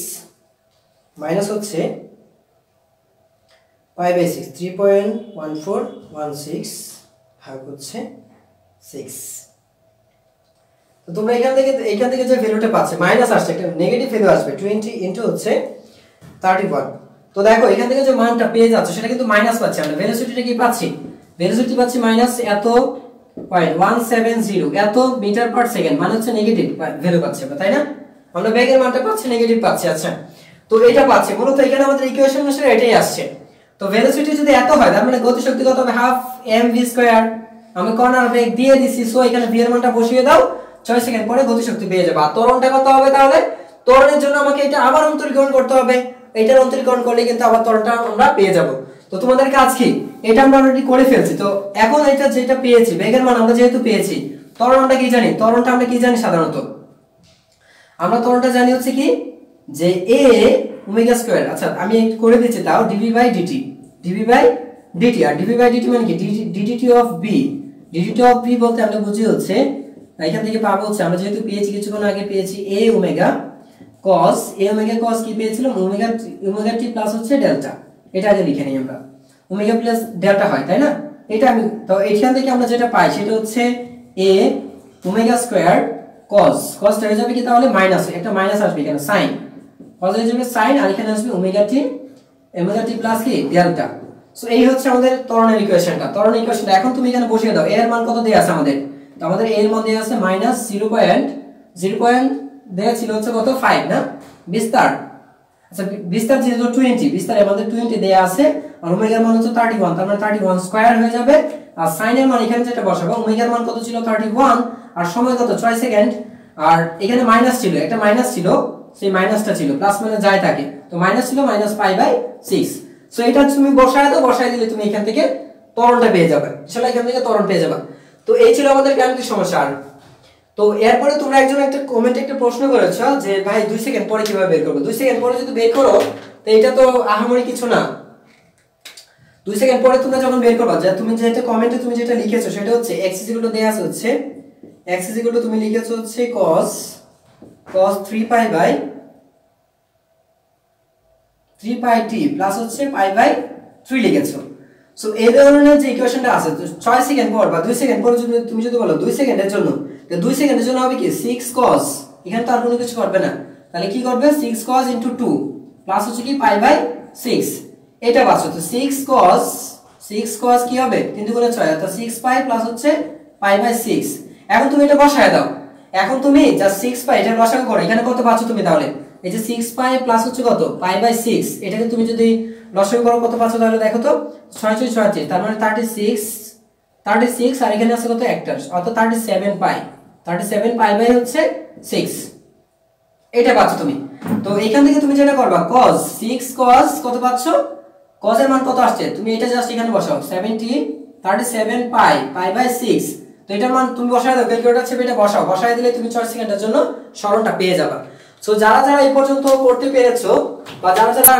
S1: মাইনাস হচ্ছে পাই বাই 6, 3.1416 ভাগ হচ্ছে 6। তো তোমরা এখান থেকে যে ভ্যালুটা পাচ্ছে মাইনাস আসছে, একটা নেগেটিভ ভ্যালু আসবে 20 ইনটু হচ্ছে 31। তো দেখো এখান থেকে যে মানটা পেয়ে যাচ্ছে সেটা কিন্তু মাইনাস পাচ্ছি আমরা, ভেলোসিটিটা কি পাচ্ছি? ভেলোসিটি পাচ্ছি মাইনাস এত 0.170 এত মিটার পার সেকেন্ড, মানে হচ্ছে নেগেটিভ ভ্যালু পাচ্ছি আমরা, তাই না? আমরা বেগের মানটা পাচ্ছি নেগেটিভ পাচ্ছি। আচ্ছা তো এটা পাচ্ছি, মূলত এখানে আমাদের ইকুয়েশন অনুসারে এটাই আসছে। তো ভেলোসিটি যদি এত হয় তার মানে গতিশক্তি কত হবে? Half mv²। আমি কর্নার বেগ দিয়ে দিছি, সো এখানে v এর মানটা বসিয়ে দাও, 6 সেকেন্ড পরে গতিশক্তি পেয়ে যাবে। আর ত্বরণটা কত হবে তাহলে? ত্বরণের জন্য আমাকে এটা আবার অন্তরীকরণ করতে হবে, এটার অন্তরীকরণ করলে কিন্তু আবার ত্বরণটা আমরা পেয়ে যাব। তো তোমাদের কাজ কি? এটা আমরা অলরেডি করে ফেলছি। তো এখন এটা যেটা পেয়েছি বেগের মান আমরা যেহেতু পেয়েছি, ত্বরণটা কি জানি? ত্বরণটা আমরা কি জানি সাধারণত? আমরা ত্বরণটা জানি হচ্ছে কি যে a ওমেগা স্কয়ার। আচ্ছা আমি একটু করে দিচ্ছি তাও, dv বাই dt, আর dv বাই dt মানে কি ddt of b। ddt of b বলতে আমরা বুঝি হচ্ছে এখান থেকে পাবো হচ্ছে আমরা যেহেতু পেয়েছি কিছুক্ষণ আগে পেয়েছি a ওমেগা cos কি পেয়েছিলাম? ওমেগা t প্লাস হচ্ছে ডেল্টা, এটা আগে লিখে নিই আমরা। ওমেগা প্লাস ডেল্টা হয়, তাই না? এটা আমি তো এইখান থেকে আমরা যেটা পাই সেটা হচ্ছে a ওমেগা স্কয়ার cos cosটা হয়ে যাবে কি তাহলে মাইনাস, একটা মাইনাস আসবে এখানে sin, cos হয়ে যাবে sin, আর এখানে আসবে ওমেগা টি প্লাস কি ডেল্টা। সো এই হচ্ছে আমাদের ত্বরণের ইকুয়েশনটা। ত্বরণের ইকুয়েশনটা এখন তুমি এখানে বসিয়ে দাও। a এর মান কত দেয়া আছে আমাদের? তো আমাদের a এর মান দেয়া আছে -0.0 দেয়া ছিল হচ্ছে কত 5 না? বিস্তার, আচ্ছা বিস্তার যেহেতু 20, বিস্তারে আমাদের 20 দেয়া আছে, আর ওমেগার মান হচ্ছে 31, তার মানে 31 স্কয়ার হয়ে যাবে। আর sin এর মান এখানে যেটা বসাবো, ওমেগার মান কত ছিল 31, আর সময় কত 6 সেকেন্ড, আর এখানে মাইনাস ছিল, একটা মাইনাস ছিল, সেই মাইনাসটা ছিল, প্লাস মাইনাস যাই থাকে, তো মাইনাস ছিল -π/6। সো এটা তুমি বসায় দাও, বসায় দিলে তুমি এখান থেকে ত্বরণটা পেয়ে যাবে, আসলে এখান থেকে ত্বরণ পেয়ে যাবে। তো এই ছিল আমাদের গাণিতিক সমস্যা। আর তো এরপরে তোমরা একজন একটা কমেন্টে একটা প্রশ্ন করেছো যে ভাই 2 সেকেন্ড পরে কিভাবে বের করব? 2 সেকেন্ড পরে যদি বের করো তো এটা তো আহামরি কিছু না। 2 সেকেন্ড পরে তোমরা যখন বের করবা, যে তুমি যেটা কমেন্টে তুমি যেটা লিখেছো সেটা হচ্ছে x দেয়া আছে হচ্ছে x তুমি লিখেছো হচ্ছে cos 3πt প্লাস হচ্ছে π/3 লিখেছো। সো এই ধরনের যে ইকুয়েশনটা আছে 6 সেকেন্ড পর বা 2 সেকেন্ড পর যদি তুমি যদি বলো 2 সেকেন্ডের জন্য, তো 2 সেকেন্ডের জন্য হবে কি 6 cos, এখানে তো আর কোনো কিছু করবে না, তাহলে কি করবে 6 cos * 2 প্লাস হচ্ছে কি π/6, এটা বাঁচো। তো 6 cos কি হবে 3 × 6, অর্থাৎ 6π প্লাস হচ্ছে π/6। এখন তুমি এটা বসায় দাও, এখন তুমি যা 6π এটা লসাগু করো, এখানে কত পাচ্ছ তুমি? তাহলে এই যে 6π প্লাস হচ্ছে কত π/6, এটাকে তুমি যদি লসাগু করো কত পাচ্ছ? তাহলে দেখো তো 6 × 6 = 36, তার মানে 36, আর এখানে আছে কত একটা, অর্থাৎ 37π, 37π/6 এটা পাচ্ছ তুমি। তো এখান থেকে তুমি যেটা করবা cos 6 cos কত পাচ্ছ, cos এর মান কত আসছে তুমি এটা জাস্ট এখানে বসাও 37π/6, তো এটার মান তুমি বসায় দাও, ক্যালকুলেটর চেপে এটা বসাও, বসায় দিলে তুমি 6 সেকেন্ডের জন্য সরণটা পেয়ে যাবে। সো যারা যারা এই পর্যন্ত করতে পেরেছো বা যারা যারা